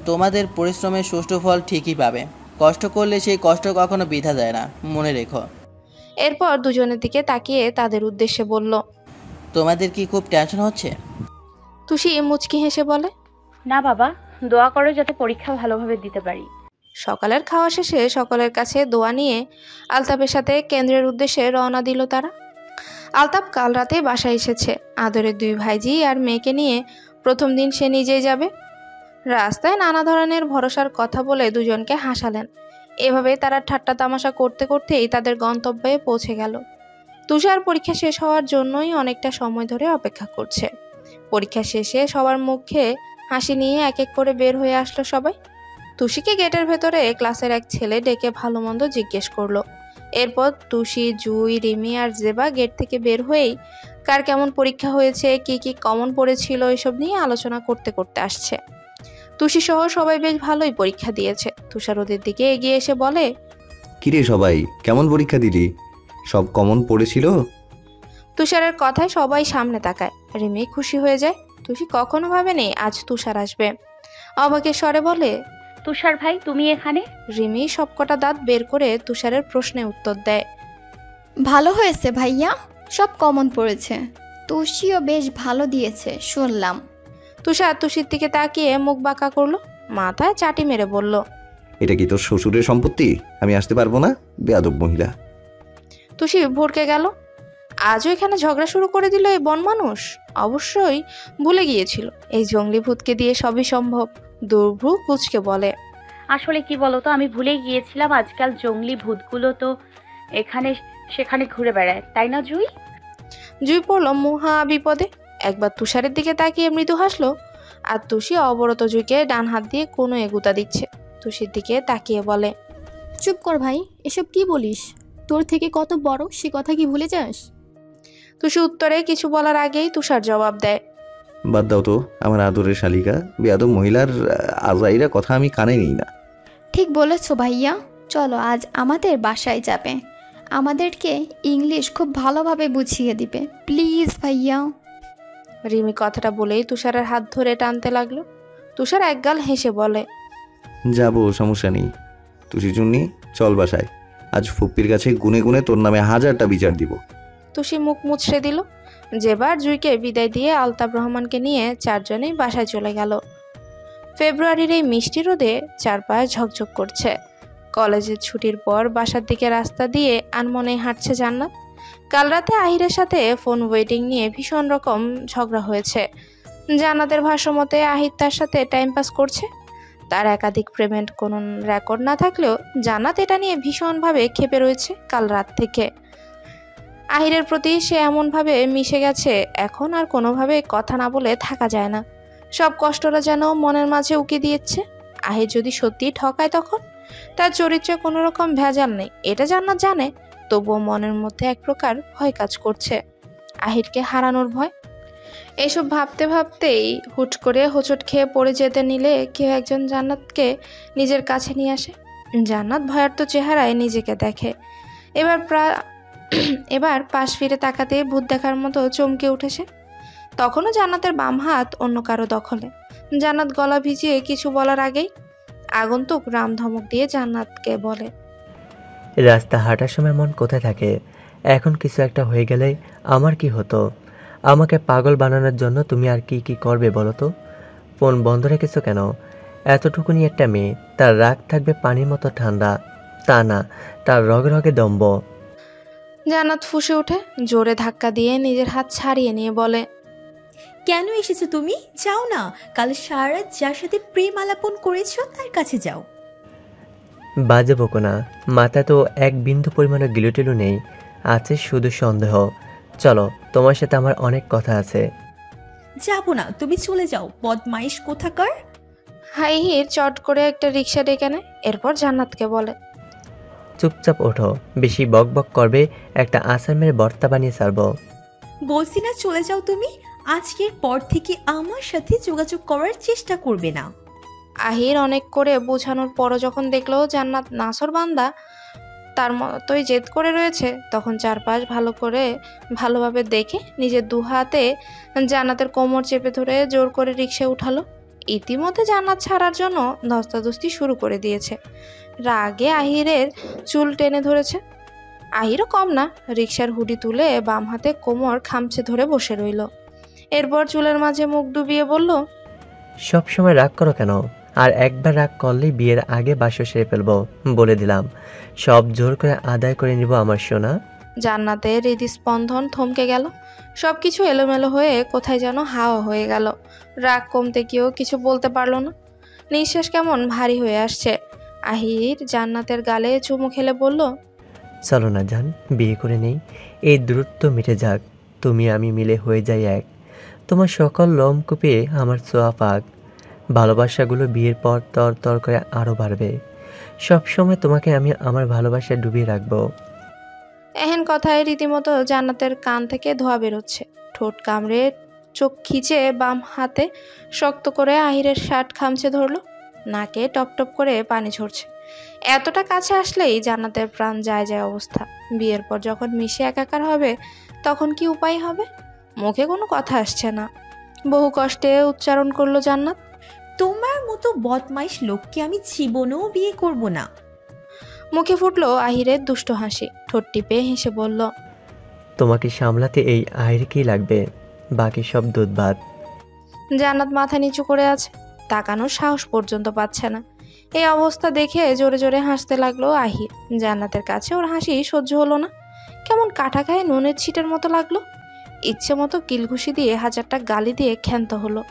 Speaker 13: তোমাদের পরিশ্রমের সুষ্ঠু ফল ঠিকই পাবে। কষ্ট করলে সেই কষ্ট কখনো বৃথা যায় না, মনে রেখো।
Speaker 1: এরপর দুজনের দিকে তাকিয়ে তাদের উদ্দেশ্যে বলল,
Speaker 13: তোমাদের কি খুব টেনশন হচ্ছে?
Speaker 1: তুষি মুচকি হেসে বলে,
Speaker 3: না বাবা, দোয়া করো যাতে পরীক্ষা ভালোভাবে দিতে পারি।
Speaker 1: সকালের খাওয়া শেষে সকলের কাছে দোয়া নিয়ে আলতাফের সাথে কেন্দ্রের উদ্দেশ্যে রওনা দিল তারা। আলতাফ কাল রাতে বাসায় এসেছে। আদরের দুই ভাইজি আর মেয়েকে নিয়ে প্রথম দিন সে নিজেই যাবে। রাস্তায় নানা ধরনের ভরসার কথা বলে দুজনকে হাসালেন। এভাবে তারা ঠাট্টা তামাশা করতে করতেই তাদের গন্তব্যে পৌঁছে গেল। তুষার পরীক্ষা শেষ হওয়ার জন্যই অনেকটা সময় ধরে অপেক্ষা করছে। পরীক্ষা শেষে সবার মুখে হাসি নিয়ে এক এক করে বের হয়ে আসলো সবাই। তুষিকে গেটের ভেতরে ক্লাসের এক ছেলে ডেকে ভালো মন্দ জিজ্ঞেস করলো। এরপর তুষি, জুই, রিমি আর জেবা গেট থেকে বের হয়েই কার কেমন পরীক্ষা হয়েছে, কি কি কমন পড়েছিল এসব নিয়ে আলোচনা করতে করতে আসছে। তুষি সহ সবাই বেশ ভালোই পরীক্ষা দিয়েছে। তুষার ওদের দিকে এগিয়ে এসে বলে,
Speaker 2: কিরে সবাই কেমন পরীক্ষা দিলি? সব কমন পড়েছিল?
Speaker 1: তুষারের কথায় সবাই সামনে তাকায়। রিমি খুশি হয়ে যায়। তুষি কখনো ভাবেনি আজ তুষার আসবে। অবাকের স্বরে বলে,
Speaker 3: তুষার ভাই তুমি এখানে?
Speaker 1: রিমি সবকটা দাঁত বের করে তুষারের প্রশ্নে উত্তর দেয়,
Speaker 6: ভালো হয়েছে ভাইয়া, সব কমন পড়েছে। তুষিও বেশ ভালো দিয়েছে শুনলাম।
Speaker 1: তুষার তুষির দিকে তাকিয়ে মুখ বাঁকা করলো, মাথায় চাটি মেরে বলল,
Speaker 2: এটা কি তোর শ্বশুরের সম্পত্তি? আমি আসতে পারবো না, বেয়াদব মহিলা।
Speaker 1: তুষি ভড়কে গেল। আজও এখানে ঝগড়া শুরু করে দিল এই বন মানুষ। অবশ্যই ভুলে গিয়েছিল এই জঙ্গলি ভূতকে দিয়ে সবই সম্ভব। দুর্ভ্রু কুচকে বলে,
Speaker 3: আসলে কি বলতো, আমি ভুলে গিয়েছিলাম আজকাল জঙ্গলি ভূতগুলো তো এখানে সেখানে ঘুরে বেড়ায়, তাই না জুই?
Speaker 1: জুই পড়ল মহা বিপদে। একবার তুষারের দিকে তাকিয়ে মৃদু হাসলো। আর তুষি অবরত জুইকে ডান হাত দিয়ে কোনো এগুতা দিচ্ছে। তুষির দিকে তাকিয়ে বলে,
Speaker 10: চুপ কর ভাই, এসব কি বলিস? তোর থেকে কত বড় সে কথা কি ভুলে যাস?
Speaker 1: তুষি উত্তরে কিছু বলার আগেই তুষার জবাব দেয়,
Speaker 2: বাদ দাও তো আমার আদরের শালিকা, বেয়াদব মহিলার আজাইরা কথা আমি কানে নিই না।
Speaker 6: ঠিক বলেছো ভাইয়া, চলো আজ আমাদের বাসায় যাবে, আমাদেরকে ইংলিশ খুব ভালোভাবে বুঝিয়ে দিবে, প্লিজ ভাইয়া।
Speaker 1: রিমি কথাটা বলেই তুষারের হাত ধরে টানতে লাগলো। তুষার একগাল হেসে বলে,
Speaker 2: যাবো, সমস্যা নেই। তুষি চুন্নি চল বাসায়, আজ ফুপ্পির কাছে গুনে গুনে তোর নামে 1000টা বিচার দিব।
Speaker 1: তুষি মুখ মুছড়ে দিল। যেবার জুইকে বিদায় দিয়ে আলতাফ রহমানকে নিয়ে চারজনেই বাসায় চলে গেল। ফেব্রুয়ারির এই মিষ্টি রোদে চারপাশ ঝকঝক করছে। কলেজের ছুটির পর বাসার দিকে রাস্তা দিয়ে আনমনে হাঁটছে জান্নাত। কাল রাতে আহিরের সাথে ফোন ওয়েটিং নিয়ে ভীষণ রকম ঝগড়া হয়েছে। জান্নাতের ভাষ্যমতে আহির তার সাথে টাইম পাস করছে। তার একাধিক পেমেন্ট কোনো রেকর্ড না থাকলেও জান্নাত এটা নিয়ে ভীষণভাবে ক্ষেপে রয়েছে কাল রাত থেকে। আহিরের প্রতি সে এমনভাবে মিশে গেছে, এখন আর কোনোভাবে কথা না বলে থাকা যায় না। সব কষ্টটা যেন মনের মাঝে উকি দিয়েছে। আহির যদি সত্যি ঠকায় তখন? তার চরিত্রে কোনো রকম ভেজাল নেই, এটা জান্নাত জানে। তবুও মনের মধ্যে এক প্রকার ভয় কাজ করছে, আহিরকে হারানোর ভয়। এসব ভাবতে ভাবতেই হুট করে হোঁচট খেয়ে পড়ে যেতে নিলে কেউ একজন জান্নাতকে নিজের কাছে নিয়ে আসে। জান্নাত ভয়ার্ত চেহারায় নিজেকে দেখে। এবার পাশ ফিরে তাকাতে ভূত দেখার মতো চমকে উঠেছে। তখনও জান্নাতের বাম হাত অন্য কারো দখলে। জান্নাত গলা ভিজিয়ে কিছু বলার আগেই আগন্তুক রাম ধমক দিয়ে জান্নাতকে বলে,
Speaker 14: রাস্তা হাঁটার সময় মন কোথায় থাকে? এখন কিছু একটা হয়ে গেলে আমার কি হতো? আমাকে পাগল বানানোর জন্য তুমি আর কি কি করবে বলো তো? ফোন বন্ধ রেখেছো কেন? এতটুকুনি একটা মেয়ে, তার রাগ থাকবে পানির মতো ঠান্ডা, তা না, তার রগে রগে দম্ভ।
Speaker 1: জান্নাত ফুঁসে ওঠে, জোরে ধাক্কা দিয়ে নিজের হাত ছাড়িয়ে নিয়ে বলে,
Speaker 5: কেন এসেছো তুমি? যাও না, কাল সারা রাত যার সাথে প্রেম আলাপন করেছো তার কাছে যাও।
Speaker 14: বাজে বকো না, মাথায় তো এক বিন্দু পরিমাণে গিলোটিলও নেই, আছে শুধু সন্দেহ। চলো, তোমার সাথে আমার অনেক কথা আছে।
Speaker 5: যাবো না, তুমি চলে যাও, বদমাইশ কোথাকার।
Speaker 1: আহির চট করে একটা রিক্সা ডেকে নেয়। এরপর জান্নাতকে বলে,
Speaker 14: চুপচাপ ওঠো, বেশি বক বক করবে একটা আসামের ভর্তা বানিয়ে ছাড়বো।
Speaker 5: বলছি না চলে যাও তুমি। আজকের পর থেকে আমার সাথে যোগাযোগ করার চেষ্টা করবে না।
Speaker 1: আহির অনেক করে বোঝানোর পরও যখন দেখলো জান্নাত নাসর বান্দা তার মতোই জেদ করে রয়েছে, তখন চারপাশ ভালোভাবে দেখে নিজের দু হাতে জান্নাতের কোমর চেপে ধরে জোর করে রিক্সায় উঠালো। ইতিমধ্যে জান্নাত ছাড়ার জন্য ধস্তাধস্তি শুরু করে দিয়েছে। রাগে আহিরের চুল টেনে ধরেছে। আহিরও কম না, রিক্সার হুডি তুলে বাম হাতে কোমর খামচে ধরে বসে রইল। এরপর চুলের মাঝে মুখ ডুবিয়ে বলল,
Speaker 14: সব সময় রাগ করো কেন? আর একবার রাগ করলেই বিয়ের আগে বাসর সেরে ফেলবো, বলে দিলাম। সব জোর করে আদায় করে নিব আমার সোনা।
Speaker 1: জান্নাতের হৃদস্পন্দন থমকে গেল। সবকিছু এলোমেলো হয়ে কোথায় যেন হাওয়া হয়ে গেল। রাগ কমতে গিয়েও কিছু বলতে পারল না। নিঃশ্বাস কেমন ভারী হয়ে আসছে। আহির জান্নাতের গালে চুমু খেলে বলল,
Speaker 14: চলো না জান, বিয়ে করে নেই, এই দূরত্ব মিটে যাক, তুমি আমি মিলে হয়ে যাই এক। তোমার সকল লোম কুপিয়ে আমার ছোঁয়া পাক। ভালোবাসাগুলো বিয়ের পর তর তর করে আরও বাড়বে। সবসময় তোমাকে আমি আমার ভালোবাসায় ডুবিয়ে রাখবো।
Speaker 1: এহেন কথায় রীতিমতো জান্নাতের কান থেকে ধোঁয়া বেরোচ্ছে। ঠোঁট কামড়ে চোখ খিচে বাম হাতে শক্ত করে আহিরের শার্ট খামচে ধরলো। নাকে টপ টপ করে পানি ঝরছে। এতটা কাছে আসলেই জান্নাতের প্রাণ যায় যায় অবস্থা। বিয়ের পর যখন মিশে একাকার হবে তখন কি উপায় হবে? মুখে কোনো কথা আসছে না। বহু কষ্টে উচ্চারণ করলো জান্নাত,
Speaker 5: তোমার মতো বদমাইশ লোককে আমি জীবনেও বিয়ে করব না।
Speaker 1: মুখে ফুটলো আহিরের দুষ্ট হাসি। ঠোঁট টিপে হেসে বলল,
Speaker 14: তোমাকে সামলাতে এই আয়ের কি লাগবে, বাকি সব দুধ ভাত।
Speaker 1: জান্নাত মাথা নিচু করে আছে, তাকানোর সাহস পর্যন্ত পাচ্ছে না। এই অবস্থা দেখে জোরে জোরে হাসতে লাগলো আহির। জান্নাতের কাছে ওর হাসি সহ্য হলো না। কেমন কাটা খায় নুনের ছিটের মতো লাগলো। ইচ্ছে মতো কিলঘুষি দিয়ে হাজারটা গালি দিয়ে ক্ষান্ত হলো।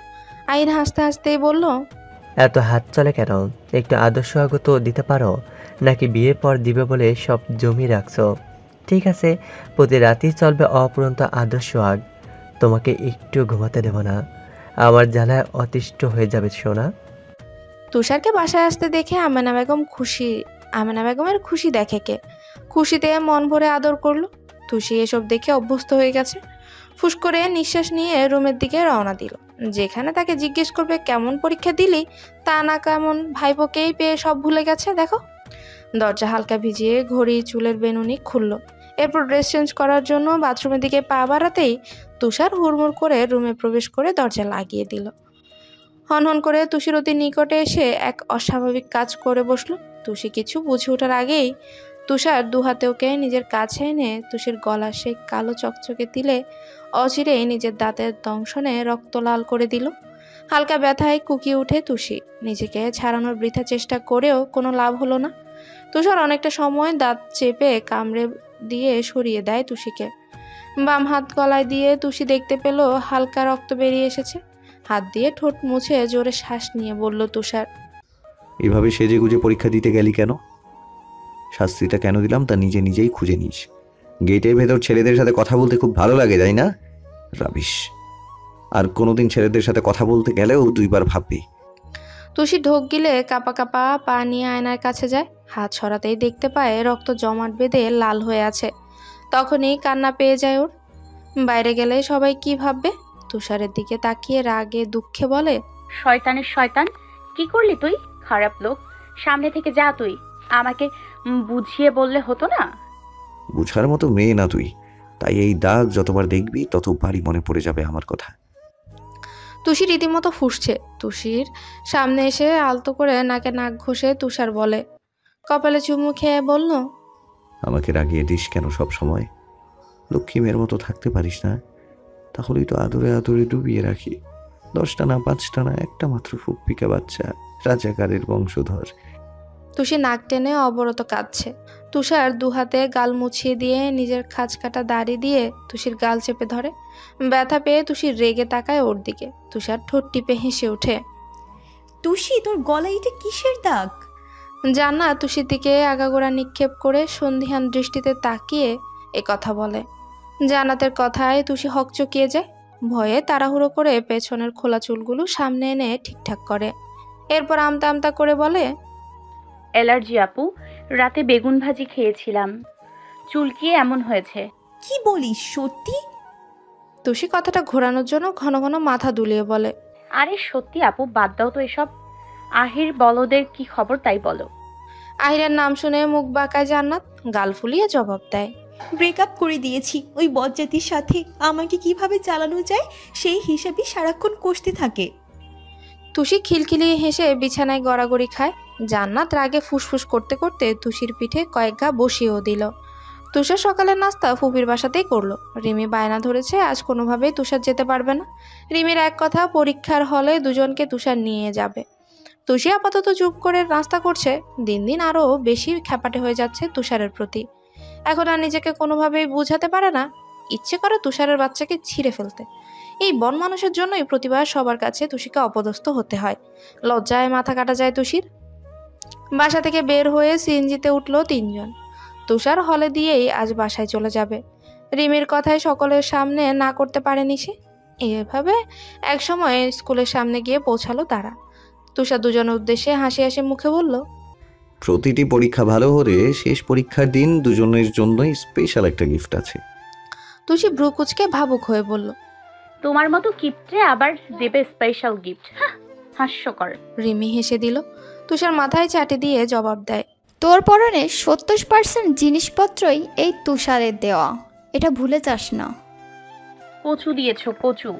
Speaker 1: আহির হাসতে হাসতেই বলল,
Speaker 14: এত হাত চলে কেন? একটু আদর্শ আগত দিতে পারো, নাকি বিয়ের পর দিবে বলে সব জমি রাখছো? ঠিক আছে, প্রতি রাতেই চলবে অপুরন্ত আদর্শ আগ। তোমাকে একটু ঘুমাতে দেব না, আমার জ্বালায় অতিষ্ঠ হয়ে যাবে সোনা।
Speaker 1: তুষারকে বাসায় আসতে দেখে আমেনা বেগমের খুশি দেখে কে? খুশিতে মন ভরে আদর করলো। তুষি এসব দেখে অভ্যস্ত হয়ে গেছে। ফুস করে নিঃশ্বাস নিয়ে রুমের দিকে রওনা দিল। যেখানে তাকে জিজ্ঞেস করবে কেমন পরীক্ষা দিলি, তা না কেমন ভাইপোকেই পেয়ে সব ভুলে গেছে দেখো। দরজা হালকা ভিজিয়ে ঘড়ি চুলের বেনুনি খুলল। এরপর ড্রেস চেঞ্জ করার জন্য বাথরুমের দিকে পা বাড়াতেই তুষার হুড়মুড় করে রুমে প্রবেশ করে দরজা লাগিয়ে দিল। হনহন করে তুষির অতি নিকটে এসে এক অস্বাভাবিক কাজ করে বসলো। তুষি কিছু বুঝে ওঠার আগেই তুষার দুহাতে ওকে নিজের কাছে এনে তুষির গলা সেই কালো চকচকে তিলে অচিরেই নিজের দাঁতের দংশনে রক্ত লাল করে দিল। হালকা ব্যথায় কুকিয়ে উঠে তুষি। নিজেকে ছাড়ানোর বৃথা চেষ্টা করেও কোনো লাভ হলো না। তুষার অনেকটা সময় দাঁত চেপে কামড়ে দিয়ে সরিয়ে দেয় তুষিকে। বাম হাত গলায় দিয়ে তুষি দেখতে পেল হালকা রক্ত বেরিয়ে এসেছে। হাত দিয়ে ঠোঁট মুছে জোরে শ্বাস নিয়ে বলল তুষার,
Speaker 2: এভাবে সেজে গুজে পরীক্ষা দিতে গেলি কেন? শাস্তিটা কেন দিলাম তা নিজে নিজেই খুঁজে নিস। গেটের ভেতর ছেলেদের সাথে কথা বলতে খুব ভালো লাগে, তাই না? রাবিশ। আর কোনোদিন ছেলেদের সাথে কথা বলতে গেলেও দুইবার ভাববি।
Speaker 1: তুষি ঢোক গিলে কাপা কাপা পা নিয়ে আয়নার কাছে যায়। হাত সরাতেই দেখতে পায় রক্ত জমাট বেঁধে লাল হয়ে আছে। তখনই কান্না পেয়ে যায় ওর। বাইরে গেলে সবাই কি ভাববে? তুষারের দিকে তাকিয়ে রাগে দুঃখে বলে,
Speaker 3: শয়তানের শয়তান, কি করলি তুই? খারাপ লোক, সামনে থেকে যা তুই। আমাকে বুঝিয়ে বললে হতো না?
Speaker 2: বুঝার মতো মেয়ে না তুই, তাই এই দাগ যতবার দেখবি ততবারই মনে পড়ে যাবে আমার কথা।
Speaker 1: তুষি রীতিমতো ফুঁসছে। তুষির সামনে এসে আলতো করে নাকে নাক ঘষে তুষার বলে, কপালে চুমু খেয়ে বলল,
Speaker 2: আমাকে রাগিয়ে দিস কেন সব সময়? লক্ষ্মী মেয়ের মতো থাকতে পারিস না? তাহলেই তো আদরে আদরে ডুবিয়ে রাখি। 10টা না 5টা না, একটা মাত্র ফুপ্পিকা বাচ্চা, রাজাকারের বংশধর।
Speaker 1: তুষি নাক টেনে অবরত কাঁদছে। তুষার দুহাতে গাল মুছিয়ে দিয়ে নিজের খাঁজ কাটা দাড়ি দিয়ে তুষির গাল চেপে ধরে। ব্যথা পেয়ে তুষির রেগে তাকায় ওর দিকে। তুষার ঠোঁট টিপে হেসে ওঠে।
Speaker 5: তুষি, তোর গলায় এটা কিসের দাগ?
Speaker 1: জান্নাত তুষির দিকে আগাগোড়া নিক্ষেপ করে সন্ধিহান দৃষ্টিতে তাকিয়ে এ কথা বলে। জান্নাতের কথায় তুষি হকচকিয়ে যায়। ভয়ে তাড়াহুড়ো করে পেছনের খোলা চুলগুলো সামনে এনে ঠিকঠাক করে। এরপর আমতা আমতা করে বলে,
Speaker 3: অ্যালার্জি আপু, রাতে বেগুন ভাজি খেয়েছিলাম, চুলকিয়ে এমন হয়েছে।
Speaker 5: কি বলিস, সত্যি?
Speaker 1: তুষি কথাটা ঘোরানোর জন্য ঘন ঘন মাথা দুলিয়ে বলে,
Speaker 3: আরে সত্যি আপু, বাদ দাও তো এসব। আহির বলদের কি খবর তাই বলো।
Speaker 1: আহিরের নাম শুনে মুখ বাঁকায় জান্নাত, গাল ফুলিয়ে জবাব দেয়,
Speaker 5: ব্রেকআপ করে দিয়েছি ওই বজ্জাতির সাথে। আমাকে কিভাবে চালানো যায় সেই হিসাবে সারাক্ষণ কষতে থাকে।
Speaker 1: তুষি খিলখিলিয়ে হেসে বিছানায় গড়াগড়ি খায়। জান্নাত রাগে ফুসফুস করতে করতে তুষির পিঠে কয়েক ঘা বসিয়েও দিল। তুষার সকালের নাস্তা ফুপির বাসাতেই করলো। রিমি বায়না ধরেছে আজ কোনোভাবেই তুষার যেতে পারবে না। রিমির এক কথা, পরীক্ষার হলে দুজনকে তুষার নিয়ে যাবে। তুষি আপাতত চুপ করে নাস্তা করছে। দিন দিন আরও বেশি খ্যাপাটে হয়ে যাচ্ছে তুষারের প্রতি। এখন আর নিজেকে কোনোভাবেই বুঝাতে পারে না। ইচ্ছে করে তুষারের বাচ্চাকে ছিঁড়ে ফেলতে। এই বন মানুষের জন্যই প্রতিবার সবার কাছে তুষিকে অপদস্থ হতে হয়। লজ্জায় মাথা কাটা যায় তুষির। বাসা থেকে বের হয়ে সিএনজিতে উঠল 3 জন। তুষার হলে দিয়েই আজ বাসায় চলে যাবে। রিমির কথায় সকলের সামনে না করতে পারেনি সে। এভাবে এক সময় স্কুলের সামনে গিয়ে পৌঁছালো তারা। তুষার দুজনের উদ্দেশ্যে হাসি হাসি মুখে বলল,
Speaker 2: প্রতিটি পরীক্ষা ভালো হলে শেষ পরীক্ষার দিন দুজনের জন্যই স্পেশাল একটা গিফট আছে।
Speaker 1: তুষি ভ্রু কুচকে ভাবুক হয়ে বলল,
Speaker 3: তোমার মতো কিপ্টে আবার দেবে স্পেশাল গিফট? হাস্যকর।
Speaker 1: রিমি হেসে দিল। তুষার মাথায় চাটি দিয়ে জবাব দেয়,
Speaker 6: তোর পরনে 70% জিনিসপত্রই এই তুষারের দেওয়া, এটা ভুলে যাস না।
Speaker 3: কচু দিয়েছ, কচু।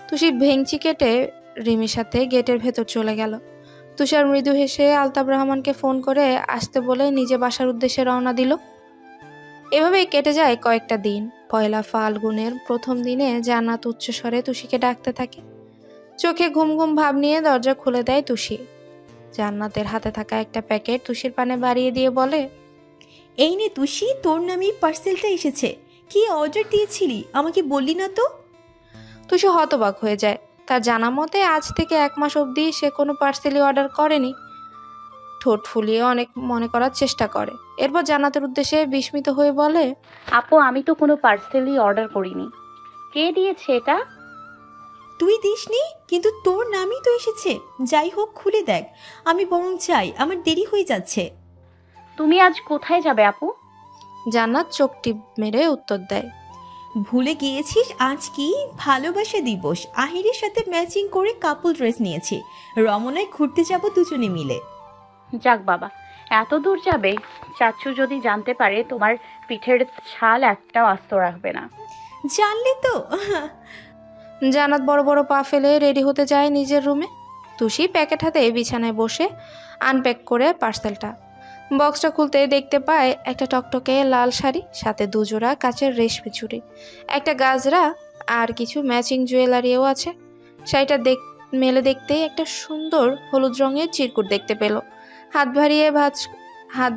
Speaker 1: তুষি ভেংচি কেটে রিমির সাথে গেটের ভেতর চলে গেল। তুষার মৃদু হেসে আলতাব রহমানকে ফোন করে আসতে বলে নিজে বাসার উদ্দেশ্যে রওনা দিল। এভাবেই কেটে যায় কয়েকটা দিন। পয়লা ফাল্গুনের প্রথম দিনে জান্নাত উচ্চস্বরে তুষিকে ডাকতে থাকে। চোখে ঘুম ঘুম ভাব নিয়ে দরজা খুলে দেয় তুষি। জান্নাতের হাতে থাকা একটা প্যাকেট তুষির পানে বাড়িয়ে দিয়ে বলে,
Speaker 5: এই নে তুষি, তোর নামেই পার্সেলটা এসেছে। কি অর্ডার দিয়েছিলি আমাকে বললি না তো?
Speaker 1: তুষি হতবাক হয়ে যায়। তার জানা মতে আজ থেকে 1 মাস অবধি সে কোনো পার্সেলই অর্ডার করেনি। ঠোঁট ফুলিয়ে অনেক মনে করার চেষ্টা করে। এরপর জান্নাতের উদ্দেশ্যে বিস্মিত হয়ে বলে,
Speaker 3: আপু, আমি তো কোনো পার্সেলই অর্ডার করিনি। কে দিয়েছে এটা?
Speaker 5: তুই দিসনি, কিন্তু তোর নামই তো এসেছে। যাই হোক, খুলে দেখ। আমি বরং চাই, আমার দেরি হয়ে যাচ্ছে।
Speaker 3: তুমি আজ কোথায় যাবে আপু?
Speaker 1: জান্নাত চোখ টিপ মেরে উত্তর দেয়,
Speaker 5: ভুলে গিয়েছিস আজ কি ভালোবাসা দিবস। আহিরের সাথে ম্যাচিং করে কাপল ড্রেস নিয়েছি। রমনায় ঘুরতে যাব দুজনে মিলে।
Speaker 3: যাক বাবা, এত দূর যাবে? চাচু যদি জানতে পারে তোমার পিঠের ছাল একটাও আস্ত রাখবে না।
Speaker 5: জানলে তো।
Speaker 1: জান্নাত বড় বড় পা ফেলে রেডি হতে যায় নিজের রুমে। তুষি প্যাকেট হাতে বিছানায় বসে আনপ্যাক করে পার্সেলটা। বক্সটা খুলতে দেখতে পায় একটা টকটকে লাল শাড়ি, সাথে 2 জোড়া কাচের রেশমি চুড়ি, একটা গাজরা আর কিছু ম্যাচিং জুয়েলারিও আছে। শাড়িটা মেলে দেখতেই একটা সুন্দর হলুদ রঙের চিরকুট দেখতে পেল। হাত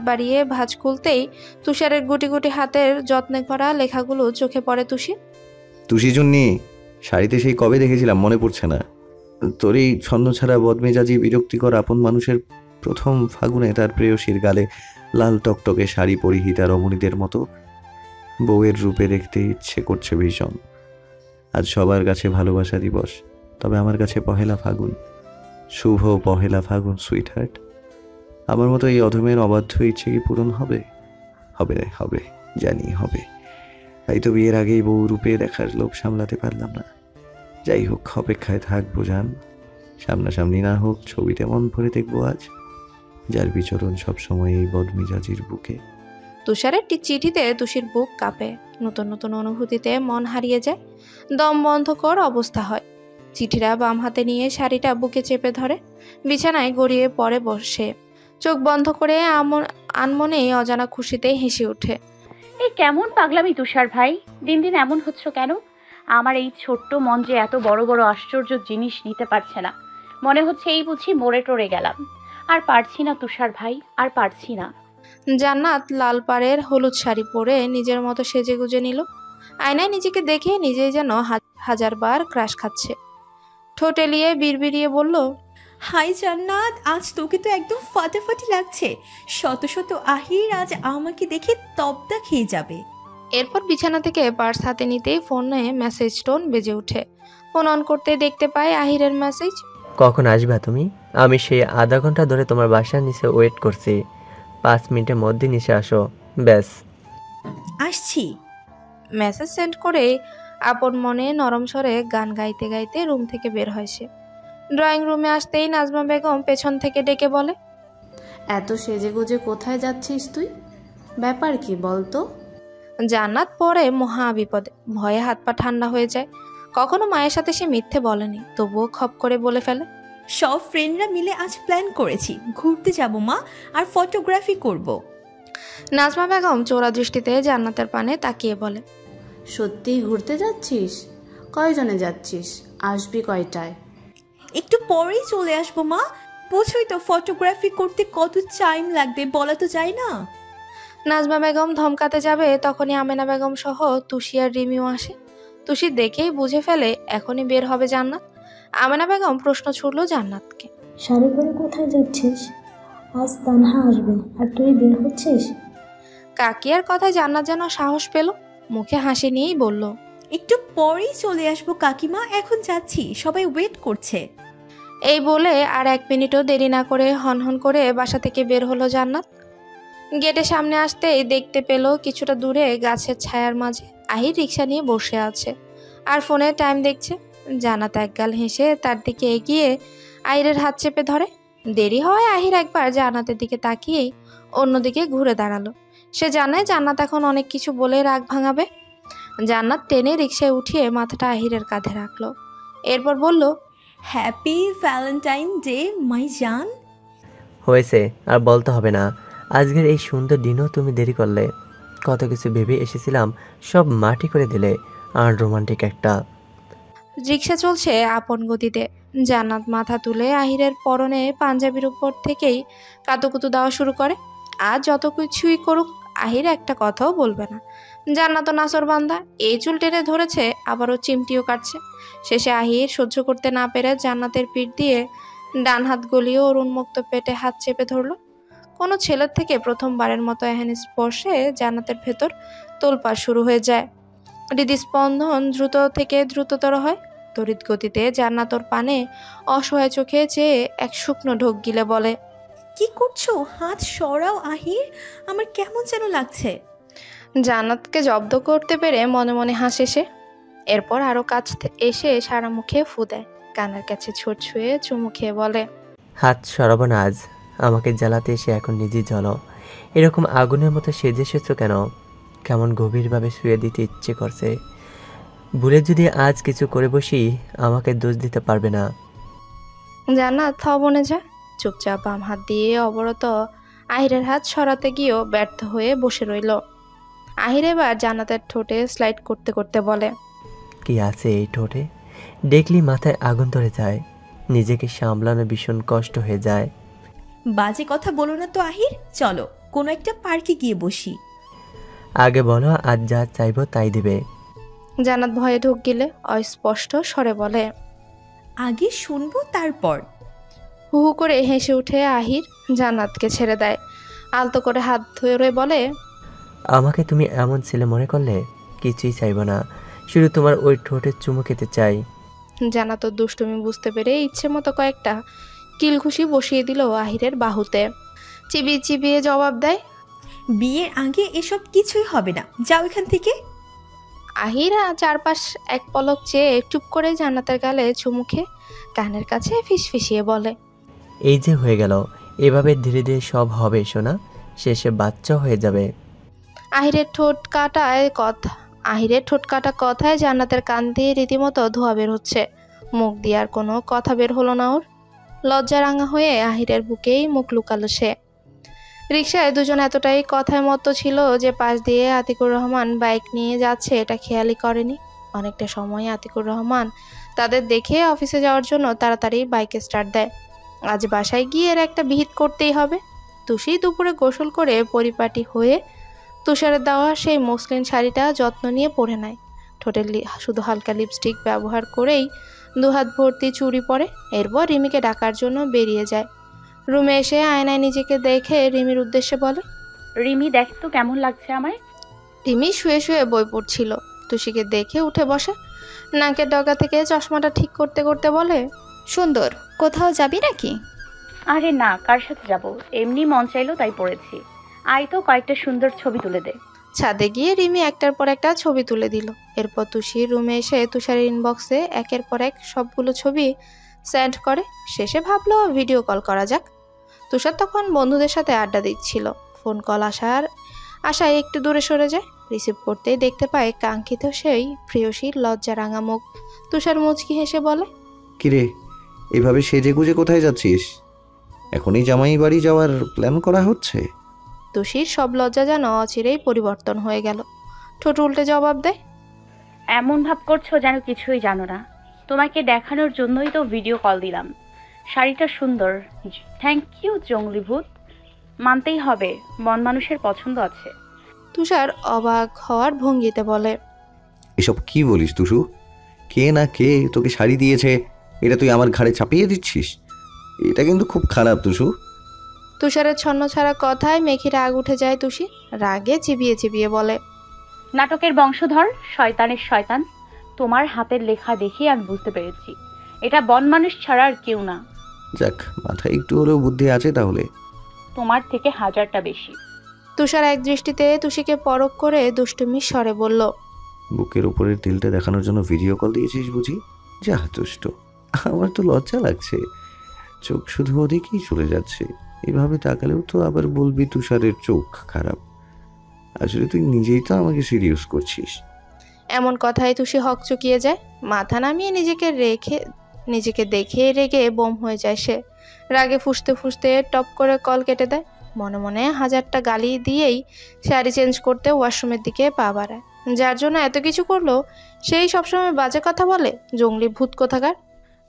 Speaker 1: বাড়িয়ে ভাঁজ খুলতেই তুষারের গুটি গুটি হাতের যত্নে করা লেখাগুলো চোখে পড়ে
Speaker 2: তুষি জন্যি শাড়িতে সেই কবে দেখেছিলাম মনে পড়ছে না। তোর এই ছন্দ ছাড়া বদমেজাজি বিরক্তিকর আপন মানুষের প্রথম ফাগুনে তার প্রেয়সীর গালে লাল টকটকে শাড়ি পরিহিতা রমণীদের মতো বউয়ের রূপে দেখতে ইচ্ছে করছে ভীষণ। আজ সবার কাছে ভালোবাসা দিবস, তবে আমার কাছে পহেলা ফাগুন। শুভ পহেলা ফাগুন সুইট হার্ট। আমার মতো এই অধমের অবাধ্য ইচ্ছে কি পূরণ হবে? হবে হবে, জানি হবে। তাই তো বিয়ের আগেই বউ রূপে দেখার লোভ সামলাতে পারলাম না। যাই হোক, অপেক্ষায় থাকবো জান। সামনাসামনি না হোক, ছবিতে মন ভরে দেখবো আজ, যার বিচরণ সবসময় এই বদমিজাজির বুকে।
Speaker 1: তুষারের চিঠিতে তুষির বুক কাঁপে, নতুন নতুন অনুভূতিতে মন হারিয়ে যায়, দম বন্ধকর অবস্থা হয়। চিঠিটা বাম হাতে নিয়ে শাড়িটা বুকে চেপে ধরে, বিছানায় গড়িয়ে পড়ে বসে, চোখ বন্ধ করে আনমনে অজানা খুশিতে হেসে ওঠে।
Speaker 3: এই কেমন পাগলামি তুষার ভাই, দিন দিন এমন হচ্ছ কেন? আমার এই ছোট্ট মন যে এত বড় বড় আশ্চর্য জিনিস নিতে পারছে না। মনে হচ্ছে এই বুঝি মরে টরে গেলাম। আর পারছি না তুষার ভাই, আর পারছি না।
Speaker 1: জান্নাত লাল পাড়ের হলুদ শাড়ি পরে নিজের মতো সেজে গুজে নিল। আয়নায় নিজেকে দেখে নিজেই যেন হাজারবার ক্রাশ খাচ্ছে। ঠোঁট এলিয়ে বিড়বিড়িয়ে বলল,
Speaker 5: হাই জান্নাত, আজ তোকে তো একদম ফাটাফাটি লাগছে। শত শত আহির আজ আমাকে দেখে তবদা খেয়ে যাবে।
Speaker 1: এরপর বিছানা থেকে পার্স হাতে নিতেই ফোনে মেসেজ টোন বেজে ওঠে। ফোন অন করতে দেখতে পায় আহিরের মেসেজ।
Speaker 14: কখন আসবা তুমি? আমি সেই আধা ঘন্টা ধরে তোমার বাসার নিচে ওয়েট করছি। 5 মিনিটের মধ্যে নিচে আসো, ব্যাস।
Speaker 5: আসছি।
Speaker 1: মেসেজ সেন্ড করে আপন মনে নরম স্বরে গান গাইতে গাইতে রুম থেকে বের হয় সে। ড্রয়িং রুমে আসতেই নাজমা বেগম পেছন থেকে ডেকে বলে,
Speaker 8: এত সেজে গুজে কোথায় যাচ্ছিস তুই? ব্যাপার কি বলতো?
Speaker 1: জান্নাত পরে মহা বিপদে, ভয়ে হাত পা ঠান্ডা হয়ে যায়। কখনো মায়ের সাথে সে মিথ্যে বলেনি, তবুও খপ করে বলে ফেলে,
Speaker 5: সব ফ্রেন্ডরা মিলে আজ প্ল্যান করেছি, ঘুরতে যাব মা, আর ফটোগ্রাফি করব।
Speaker 1: নাজমা বেগম চোরা দৃষ্টিতে জান্নাতের পানে তাকিয়ে বলে,
Speaker 8: সত্যিই ঘুরতে যাচ্ছিস? কয়জনে যাচ্ছিস? আসবি কয়টায়?
Speaker 5: একটু পরেই চলে আসবো মা। বুঝুই তো ফটোগ্রাফি করতে কত টাইম লাগবে, বলা তো যায় না।
Speaker 1: নাজমা বেগম ধমকাতে যাবে তখনই আমেনা বেগম সহ তুষি আর রিমিও আসে। তুষি দেখেই বুঝে ফেলে এখনই বের হবে জান্নাত। আমেনা বেগম প্রশ্ন ছুড়ল জান্নাতকে,
Speaker 11: শাড়ি পরে কোথায় যাচ্ছিস? আজ তানহা আসবে আর তুই বের হচ্ছিস?
Speaker 1: কাকিয়ার কথায় জান্নাত যেন সাহস পেল, মুখে হাসি নিয়েই বলল,
Speaker 5: একটু পরেই চলে আসবো কাকিমা, এখন যাচ্ছি, সবাই ওয়েট করছে।
Speaker 1: এই বলে আর 1 মিনিটও দেরি না করে হনহন করে বাসা থেকে বের হলো জান্নাত। গেটের সামনে আসতেই দেখতে পেল কিছুটা দূরে গাছের ছায়ার মাঝে আহির রিক্সা নিয়ে বসে আছে আর ফোনে টাইম দেখছে। জান্নাত একগাল হেসে তার দিকে এগিয়ে আহিরের হাত চেপে ধরে। দেরি হওয়ায় আহির একবার জান্নাতের দিকে তাকিয়েই অন্যদিকে ঘুরে দাঁড়ালো। সে জানে জান্নাত এখন অনেক কিছু বলে রাগ ভাঙাবে। জান্নাত টেনে রিক্সায় উঠিয়ে মাথাটা আহিরের কাঁধে রাখলো, এরপর বলল,
Speaker 5: হ্যাপি ভ্যালেন্টাইন ডে মাই জান।
Speaker 14: হয়েছে, আর বলতে হবে না। আজকের এই সুন্দর দিনও তুমি দেরি করলে। কত কিছু ভেবে এসেছিলাম, সব মাটি করে দিলে। আর রোমান্টিক একটা।
Speaker 1: রিক্সা চলছে আপন গতিতে। জান্নাত মাথা তুলে আহিরের পরনে পাঞ্জাবির উপর থেকেই কাতুকুতু দেওয়া শুরু করে। আর যত কিছুই করুক আহির একটা কথাও বলবে না। জান্নাত নাসর বান্দা, এই চুল টেনে ধরেছে, আবারও চিমটিও কাটছে। শেষে আহির সহ্য করতে না পেরে জান্নাতের পিঠ দিয়ে ডান হাত গলিয়ে ওর উন্মুক্ত পেটে হাত চেপে ধরলো। কোনো ছেলের থেকে প্রথমবারের মতো এহেন স্পর্শে জান্নাতের ভেতর তোলপাড় শুরু হয়ে যায়। হৃদস্পন্দন দ্রুত থেকে দ্রুততর হয়। তড়িৎ গতিতে জান্নাত ওর পানে অসহায় চোখে চেয়ে এক শুকনো ঢোক গিলে বলে,
Speaker 5: কি করছো? হাত সরাও আহির, আমার কেমন যেন লাগছে।
Speaker 1: জান্নাতকে জব্দ করতে পেরে মনে মনে হাসে সে। এরপর আরো কাছ এসে সারা মুখে ফু দেয়, কানের কাছে ছোট ছুঁয়ে চুমু খেয়ে বলে,
Speaker 14: হাত সরাবো না আজ। আমাকে জ্বালাতে এসে এখন নিজেই জ্বলো। এরকম আগুনের মতো সেজে এসেছো কেন? কেমন গভীরভাবে শুয়ে দিতে ইচ্ছে করছে। ভুলে যদি আজ কিছু করে বসি, আমাকে দোষ দিতে পারবে না।
Speaker 1: জান্নাত থবনে যায়, চুপচাপ বাম হাত দিয়ে অবরত আহিরের হাত সরাতে গিয়েও ব্যর্থ হয়ে বসে রইল। আহির এবার জান্নাতের ঠোঁটে স্লাইড করতে করতে বলে,
Speaker 14: কি আছে এই ঠোঁটে? দেখলি মাথায় আগুন ধরে যায়, নিজেকে সামলানো ভীষণ কষ্ট হয়ে যায়।
Speaker 5: বাজে কথা বলো না তো আহির, চলো কোনো একটা পার্কে গিয়ে বসি।
Speaker 14: আগে বলো, আজ যা চাইবো তাই দিবে।
Speaker 1: জান্নাত ভয়ে ঢুক গিলে অস্পষ্ট স্বরে বলে,
Speaker 5: আগে শুনবো তারপর।
Speaker 1: হু হু করে হেসে উঠে আহির জান্নাতকে ছেড়ে দেয়। আলতো করে হাত ধরে বলে,
Speaker 14: আমাকে তুমি এমন ছেলে মনে করলে কিছুই চাইবো না, শুধু তোমার ওই ঠোঁটের চুমু খেতে চাই।
Speaker 1: জান্নাত দুষ্টুমি বুঝতে পেরে ইচ্ছে মতো কয়েকটা কিলঘুষি বসিয়ে দিল আহিরের বাহুতে। চিবিয়ে চিবিয়ে জবাব দেয়,
Speaker 5: বিয়ের আগে এসব কিছুই হবে না, যাও এখান থেকে।
Speaker 1: আহিরা চারপাশ এক পলক চেয়ে চুপ করে জান্নাতের গালে চুমুখে কানের কাছে ফিসফিসিয়ে বলে,
Speaker 14: এই যে হয়ে গেল, এভাবে ধীরে ধীরে সব হবে সোনা, শেষে বাচ্চা হয়ে যাবে।
Speaker 1: আহিরের ঠোঁট কাটা কথায় জান্নাতের কান দিয়ে রীতিমতো ধোয়া বের হচ্ছে। মুখ দিয়ে আর কোনো কথা বের হলো না ওর। লজ্জা রাঙা হয়ে আহিরের বুকেই মুখ লুকালো সে। রিকশায় দুজন এতটাই কথায় মত্ত ছিল যে পাশ দিয়ে আতিকুর রহমান বাইক নিয়ে যাচ্ছে এটা খেয়ালই করেনি। অনেকটা সময় আতিকুর রহমান তাদের দেখে অফিসে যাওয়ার জন্য তাড়াতাড়ি বাইকে স্টার্ট দেয়। আজ বাসায় গিয়ে এর একটা বিহিত করতেই হবে। তুষি দুপুরে গোসল করে পরিপাটি হয়ে তুষারের দেওয়া সেই মসলিন শাড়িটা যত্ন নিয়ে পরে নেয়। ঠোঁটে শুধু হালকা লিপস্টিক ব্যবহার করেই দুহাত ভর্তি চুড়ি পরে। এরপর রিমিকে ডাকার জন্য বেরিয়ে যায়। রুমে এসে আয়নায় নিজেকে দেখে রিমির উদ্দেশ্যে বলে,
Speaker 3: রিমি দেখ তো কেমন লাগছে আমায়।
Speaker 1: রিমি শুয়ে শুয়ে বই পড়ছিল। তুষিকে দেখে উঠে বসে, নাকের ডগা থেকে চশমাটা ঠিক করতে করতে বলে,
Speaker 6: সুন্দর, কোথাও যাবি নাকি?
Speaker 3: আরে না, কার সাথে যাব, এমনি মন চাইলো তাই পড়েছি। আয় তো কয়েকটা সুন্দর ছবি তুলে দে।
Speaker 1: ছাদে গিয়ে রিমি একটার পর একটা ছবি তুলে দিল। এরপর তুষির রুমে এসে তুষারের ইনবক্সে একের পর এক সবগুলো ছবি সেন্ড করে। শেষে ভাবলো ভিডিও কল করা যাক। তুষার তখন বন্ধুদের সাথে আড্ডা দিচ্ছিল। ফোন কল আশায় একটু দূরে সরে যায়। রিসিভ করতেই দেখতে পায় কাঙ্ক্ষিত সেই প্রেয়সীর লজ্জা রাঙা মুখ। তুষার মুচকি হেসে বলে,
Speaker 2: কিরে, এভাবে সেজে গুজে কোথায় যাচ্ছিস? এখনই জামাই বাড়ি যাওয়ার প্ল্যান করা হচ্ছে?
Speaker 1: তুষির সব লজ্জা যেন অচিরেই পরিবর্তন হয়ে গেল। ঠোঁট উল্টে জবাব দেয়,
Speaker 3: এমন ভাব করছো যেন কিছুই জানো না। তোমাকে দেখানোর জন্যই তো ভিডিও কল দিলাম। শাড়িটা সুন্দর, থ্যাংক ইউ জঙ্গলি ভূত। মানতেই হবে, মন মানুষের পছন্দ আছে।
Speaker 1: তুষার অবাক হওয়ার ভঙ্গিতে বলে,
Speaker 2: এসব কি বলিস তুষু? কে না কে তোকে শাড়ি দিয়েছে, এটা তুই আমার ঘাড়ে চাপিয়ে দিচ্ছিস? এটা কিন্তু খুব খারাপ তুষু।
Speaker 1: তুষারের ছন্ন ছাড়া কথায় মেখি রাগ উঠে যায়। তুষি রাগে চিবিয়ে চিবিয়ে বলে,
Speaker 3: নাটকের বংশধর, শয়তানের শয়তান। তোমার হাতের লেখা দেখে আমি বুঝতে পেরেছি এটা বন মানুষ ছাড়া আর কেউ না।
Speaker 2: যাক, মাথায় একটু হলেও বুদ্ধি আছে তাহলে।
Speaker 3: তোমার থেকে হাজারটা বেশি।
Speaker 1: তুষার এক দৃষ্টিতে তুষিকে পরখ করে দুষ্টুমির স্বরে বলল,
Speaker 2: বুকের উপরের তিলটা দেখানোর জন্য ভিডিও কল দিয়েছিস বুঝি? যা দুষ্ট, আমার তো লজ্জা লাগছে। চোখ শুধু ওদিকেই চলে যাচ্ছে। এভাবে তাকালেও তো আবার বলবি তুষারের চোখ খারাপ। আসলে তুই নিজেই তো আমাকে সিরিয়াস করছিস।
Speaker 1: এমন কথায় তুষি হকচকিয়ে যায়। মাথা নামিয়ে নিজেকে দেখে রেগে বোম হয়ে যায় সে। রাগে ফুঁসতে ফুঁসতে টপ করে কল কেটে দেয়। মনে মনে হাজারটা গালি দিয়েই শাড়ি চেঞ্জ করতে ওয়াশরুমের দিকে পা বাড়ায়। যার জন্য এত কিছু করলো সেই সবসময় বাজে কথা বলে, জঙ্গলি ভূত কোথাকার।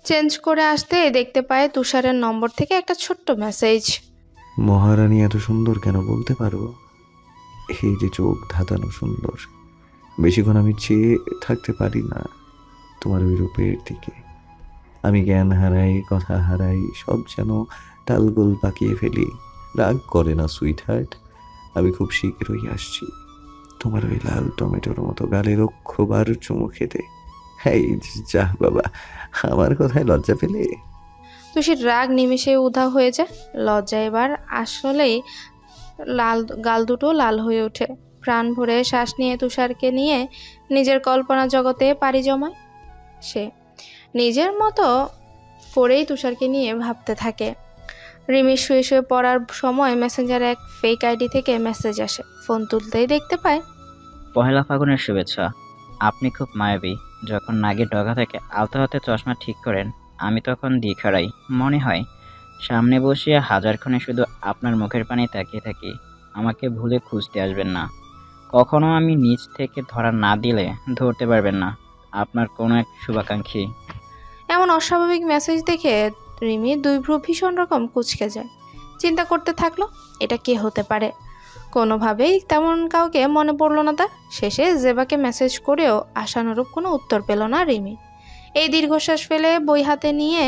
Speaker 1: চেঞ্জ করে আসতে দেখতে পায় তুষারের নম্বর থেকে একটা ছোট্ট মেসেজ।
Speaker 2: মহারানী এত সুন্দর কেন বলতে পারবো? এই যে চোখ ধাঁধানো সুন্দর, বেশিক্ষণ আমি চেয়ে থাকতে পারি না তোমার ওই রূপের দিকে। আমি জ্ঞান হারাই, কথা হারাই, সব যেন তালগোল পাকিয়ে ফেলি। রাগ করে না সুইট হার্ট, আমি খুব শীঘ্রই আসছি তোমার ওই লাল টমেটোর মতো গালে লক্ষ্যবার চুমু খেতে। এই যা বাবা, আমার কথায় লজ্জা পেলে?
Speaker 1: তুষির রাগ নিমেষে উধাও হয়ে যায়। লজ্জা এবার আসলেই গাল দুটো লাল হয়ে ওঠে। প্রাণ ভরে শ্বাস নিয়ে তুষারকে নিয়ে নিজের কল্পনা জগতে পাড়ি জমায় সে। নিজের মতো করেই তুষারকে নিয়ে ভাবতে থাকে। রিমি শুয়ে শুয়ে পড়ার সময় মেসেঞ্জারে এক ফেক আইডি থেকে মেসেজ আসে। ফোন তুলতেই দেখতে পায়,
Speaker 15: পহেলা ফাগুনের শুভেচ্ছা। আপনি খুব মায়াবী। যখন নাগের ডগা থেকে আলতো হাতে চশমা ঠিক করেন, আমি তখন দিখারাই। মনে হয় সামনে বসিয়ে হাজারক্ষণে শুধু আপনার মুখের পানে তাকিয়ে থাকি। আমাকে ভুলে খুঁজতে আসবেন না। কখনো আমি নিজ থেকে ধরা না দিলে ধরতে পারবেন না। আপনার কোনো এক শুভাকাঙ্ক্ষী।
Speaker 1: এমন অস্বাভাবিক মেসেজ দেখে রিমি দুই ভ্রু ভীষণ রকম কুঁচকে যায়। চিন্তা করতে থাকলো এটা কে হতে পারে। কোনোভাবেই তেমন কাউকে মনে পড়ল না তার। শেষে জেবাকে মেসেজ করেও আশানুরূপ কোনো উত্তর পেল না রিমি। এই দীর্ঘশ্বাস ফেলে বই হাতে নিয়ে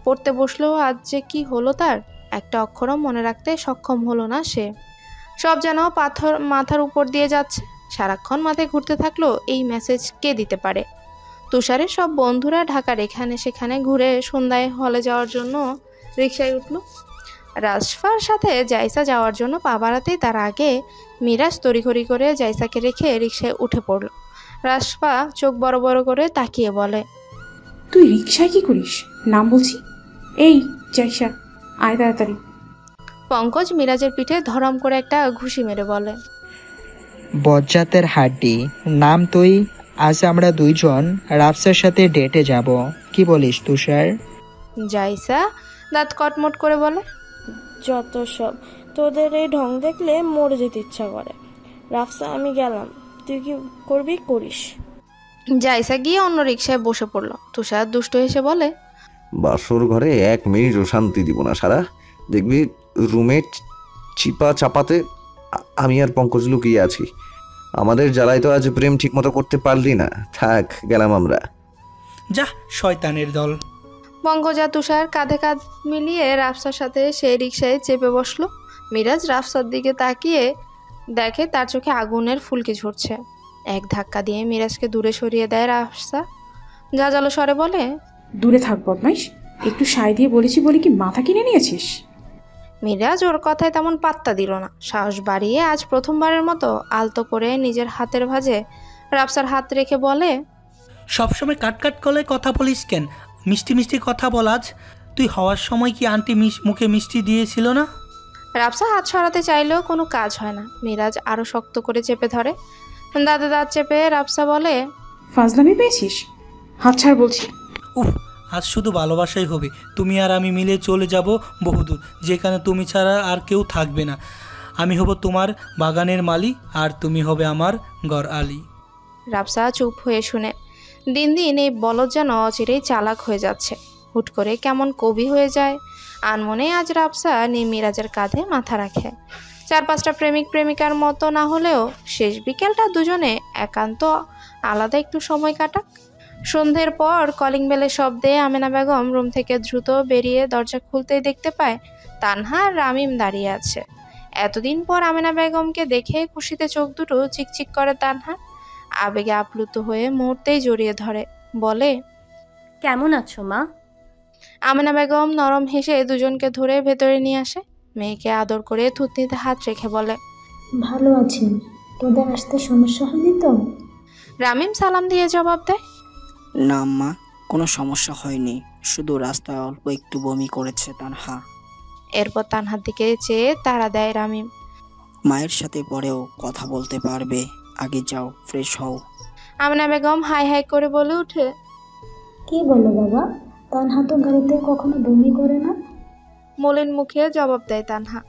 Speaker 1: পড়তে বসলো। আজ যে কি হলো তার, একটা অক্ষরও মনে রাখতে সক্ষম হলো না সে। সব যেন পাথর মাথার উপর দিয়ে যাচ্ছে। সারাক্ষণ মাথায় ঘুরতে থাকলো এই মেসেজ কে দিতে পারে। তুষারের সব বন্ধুরা ঢাকার এখানে সেখানে ঘুরে সন্ধ্যায় হলে যাওয়ার জন্য রিকশায় উঠল। রাজফার সাথে জাইসা যাওয়ার জন্য পা বাড়াতেই তার আগে মিরাজ তড়িঘড়ি করে জাইসাকে রেখে রিকশায় উঠে পড়ল। রাশফা চোখ বড় বড় করে তাকিয়ে বলে,
Speaker 16: তুই রিক্সায় কি করিস? নাম বলছি। এই জাইসা, আয় তাড়াতাড়ি।
Speaker 1: পঙ্কজ মিরাজের পিঠে ধরম করে একটা ঘুষি মেরে বলে,
Speaker 17: বজ্জাতের হাড্ডি, নাম তুই। আজ আমরা দুইজন রাফসার সাথে ডেটে যাব, কি বলিস তুষার?
Speaker 1: জাইসা দাঁত কটমট করে বলে,
Speaker 18: যত সব, তোদের এই ঢং দেখলে মরে যেতে ইচ্ছা করে। রাফসা আমি গেলাম, তুই কি করবি করিস।
Speaker 1: জাইসা গিয়ে অন্য রিক্সায় বসে পড়লো। তুষার দুষ্ট হেসে বলে,
Speaker 2: বাসর ঘরে 1 মিনিটও শান্তি দিব না সারা। দেখবি রুমে চিপা চাপাতে আমি আর পঙ্কজ লুকিয়ে আছি। আমাদের জ্বালায় তো আজ প্রেম ঠিক মতো করতে পারলি না। থাক, গেলাম আমরা।
Speaker 19: যা শয়তানের দল।
Speaker 1: পঙ্কজ আর তুষার কাঁধে কাঁধ মিলিয়ে রাফসার সাথে সেই রিক্সায় চেপে বসলো। মিরাজ রাফসার দিকে তাকিয়ে দেখে তার চোখে আগুনের ফুলকি ঝরছে। এক ধাক্কা দিয়ে মিরাজকে দূরে সরিয়ে দেয় রাফসা। ঝাঁঝালো স্বরে বলে,
Speaker 16: দূরে থাক বদমাইশ, একটু সায় দিয়ে বলেছি বলে কি মাথা কিনে নিয়েছিস?
Speaker 1: মিরাজ ওর কথায় তেমন পাত্তা দিল না। সাহস বাড়িয়ে আজ প্রথমবারের মতো আলতো করে নিজের হাতের ভাঁজে রাফসার হাত রেখে বলে,
Speaker 19: সবসময় কাটকাট করে কথা বলিস কেন? মিষ্টি মিষ্টি কথা বল আজ। তুই হওয়ার সময় কি আন্টি মুখে মিষ্টি দিয়েছিল না?
Speaker 1: রাফসা হাত সরাতে চাইলেও কোনো কাজ হয় না। মিরাজ আরো শক্ত করে চেপে ধরে। দাঁতে দাঁত চেপে রাফসা বলে,
Speaker 16: ফাজলামি পেয়েছিস? হাত ছাড় বলছি।
Speaker 19: উফ, আজ শুধু ভালোবাসাই হবে। তুমি আর আমি মিলে চলে যাব বহুদূর, যেখানে তুমি ছাড়া আর কেউ থাকবে না। আমি হব তোমার বাগানের মালি, আর তুমি হবে আমার ঘর আলি।
Speaker 1: রাফসা চুপ হয়ে শুনে। দিন দিন এই বলদ যেন অচিরেই চালাক হয়ে যাচ্ছে। হুট করে কেমন কবি হয়ে যায়। আনমনে আজ রাফসা মিরাজের কাঁধে মাথা রাখে। 4-5টা প্রেমিক প্রেমিকার মতো না হলেও শেষ বিকেলটা দুজনে একান্ত আলাদা একটু সময় কাটাক। সন্ধ্যের পর কলিং বেলের শব্দে আমেনা বেগম রুম থেকে দ্রুত বেরিয়ে দরজা খুলতেই দেখতে পায় তানহা আর রামিম দাঁড়িয়ে আছে। এতদিন পর আমেনা বেগমকে দেখে খুশিতে চোখ দুটো চিকচিক করে তানহা। আবেগে আপ্লুত হয়ে মুহূর্তেই জড়িয়ে ধরে, বলে,
Speaker 20: কেমন আছো মা?
Speaker 1: আমেনা বেগম নরম হেসে দুজনকে ধরে ভেতরে নিয়ে আসে। মেয়েকে আদর করে থুতনিতে হাত রেখে বলে,
Speaker 11: ভালো আছি। তোদের আসতে সমস্যা হয়নি তো?
Speaker 1: রামিম সালাম দিয়ে জবাব দেয়,
Speaker 21: না মা, কোনো সমস্যা হয়নি, শুধু রাস্তায় অল্প একটু বমি করেছে তানহা।
Speaker 1: এরপর তানহার দিকে চেয়ে তাড়া দেয় রামিম,
Speaker 21: মায়ের সাথে পরেও কথা বলতে পারবে, আগে যাও ফ্রেশ হও।
Speaker 1: আমেনা বেগম হাই হাই করে বলে উঠে,
Speaker 11: কি বলো বাবা, তানহা তো গাড়িতে কখনো বমি করে না।
Speaker 1: মলিন মুখে জবাব দেয় তানহা,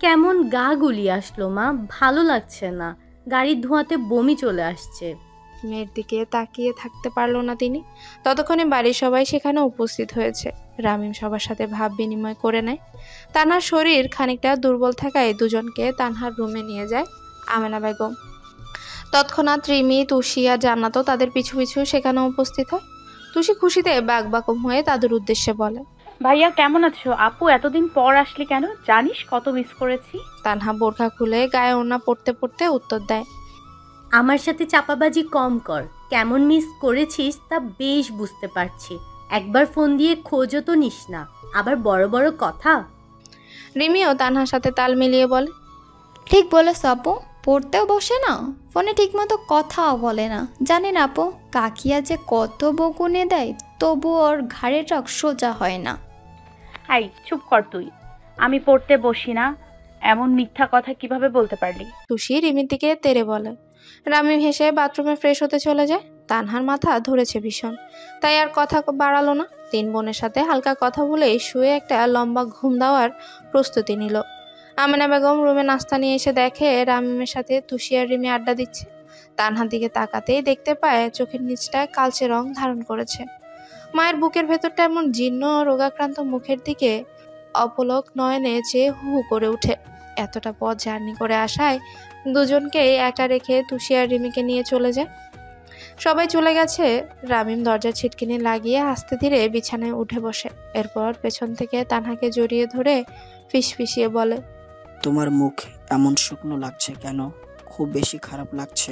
Speaker 20: কেমন গা গুলিয়ে আসলো মা, ভালো লাগছে না, গাড়ির ধোঁয়াতে বমি চলে আসছে।
Speaker 1: মেয়ের দিকে তাকিয়ে থাকতে পারলো না তিনি। ততক্ষণে বাড়ির সবাই সেখানে উপস্থিত হয়েছে। রামিম সবার সাথে ভাব বিনিময় করে নেয়। তানহার শরীর খানিকটা দুর্বল থাকায় দুজনকে তানহার রুমে নিয়ে যায় আমেনা বেগম। তৎক্ষণাৎ রিমি, তুষি আর জান্নাতও তাদের পিছু পিছু সেখানে উপস্থিত হয়। তুষি খুশিতে বাকবাকম হয়ে তাদের উদ্দেশ্যে বলে,
Speaker 3: ভাইয়া কেমন আছো? আপু এতদিন পর আসলি কেন? জানিস কত মিস করেছি।
Speaker 1: তানহা বোরখা খুলে গায়ে ওড়না পড়তে পড়তে উত্তর দেয়,
Speaker 20: আমার সাথে চাপাবাজি কম কর, কেমন মিস করেছিস তা বেশ বুঝতে পারছি। একবার ফোন দিয়ে খোঁজও তো নিস না, আবার বড় বড় কথা।
Speaker 1: রিমিও তানহার সাথে তাল মিলিয়ে বলে,
Speaker 6: ঠিক বলেছ আপু, পড়তেও বসে না, ফোনে ঠিকমতো কথাও বলে না। জানি না আপু, কাকিয়া যে কত বকুনে দেয়, তবু ওর ঘাড়ের রক সোজা হয় না।
Speaker 3: আই চুপ কর তুই, আমি পড়তে বসি না, এমন মিথ্যা কথা কিভাবে বলতে পারলি?
Speaker 1: তুষি রিমির দিকে তেরে বলে। রামিম হেসে বাথরুমে ফ্রেশ হতে চলে যায়। তানহার মাথা ধরেছে ভীষণ, তাই আর কথা বাড়ালো না। 3 বোনের সাথে হালকা কথা বলেই শুয়ে একটা লম্বা ঘুম দেওয়ার প্রস্তুতি নিল। আমেনা বেগম রুমে নাস্তা নিয়ে এসে দেখে রামিমের সাথে তুষি আর রিমি আড্ডা দিচ্ছে। তানহার দিকে তাকাতেই দেখতে পায় চোখের নিচটায় কালচে রং ধারণ করেছে। মায়ের বুকের ভেতরটা এমন জীর্ণ ও রোগাক্রান্ত মুখের দিকে অপলক নয়নে চেয়ে হু হু করে উঠে। এতটা পথ জার্নি করে আসায় দুজনকেই একা রেখে তুষি আর রিমিকে নিয়ে চলে যায়। সবাই চলে গেছে। রামিম দরজার ছিটকিনি লাগিয়ে আস্তে ধীরে বিছানায় উঠে বসে। এরপর পেছন থেকে তানহাকে জড়িয়ে ধরে ফিসফিসিয়ে বলে,
Speaker 21: তোমার মুখ এমন শুকনো লাগছে কেন? খুব বেশি খারাপ লাগছে?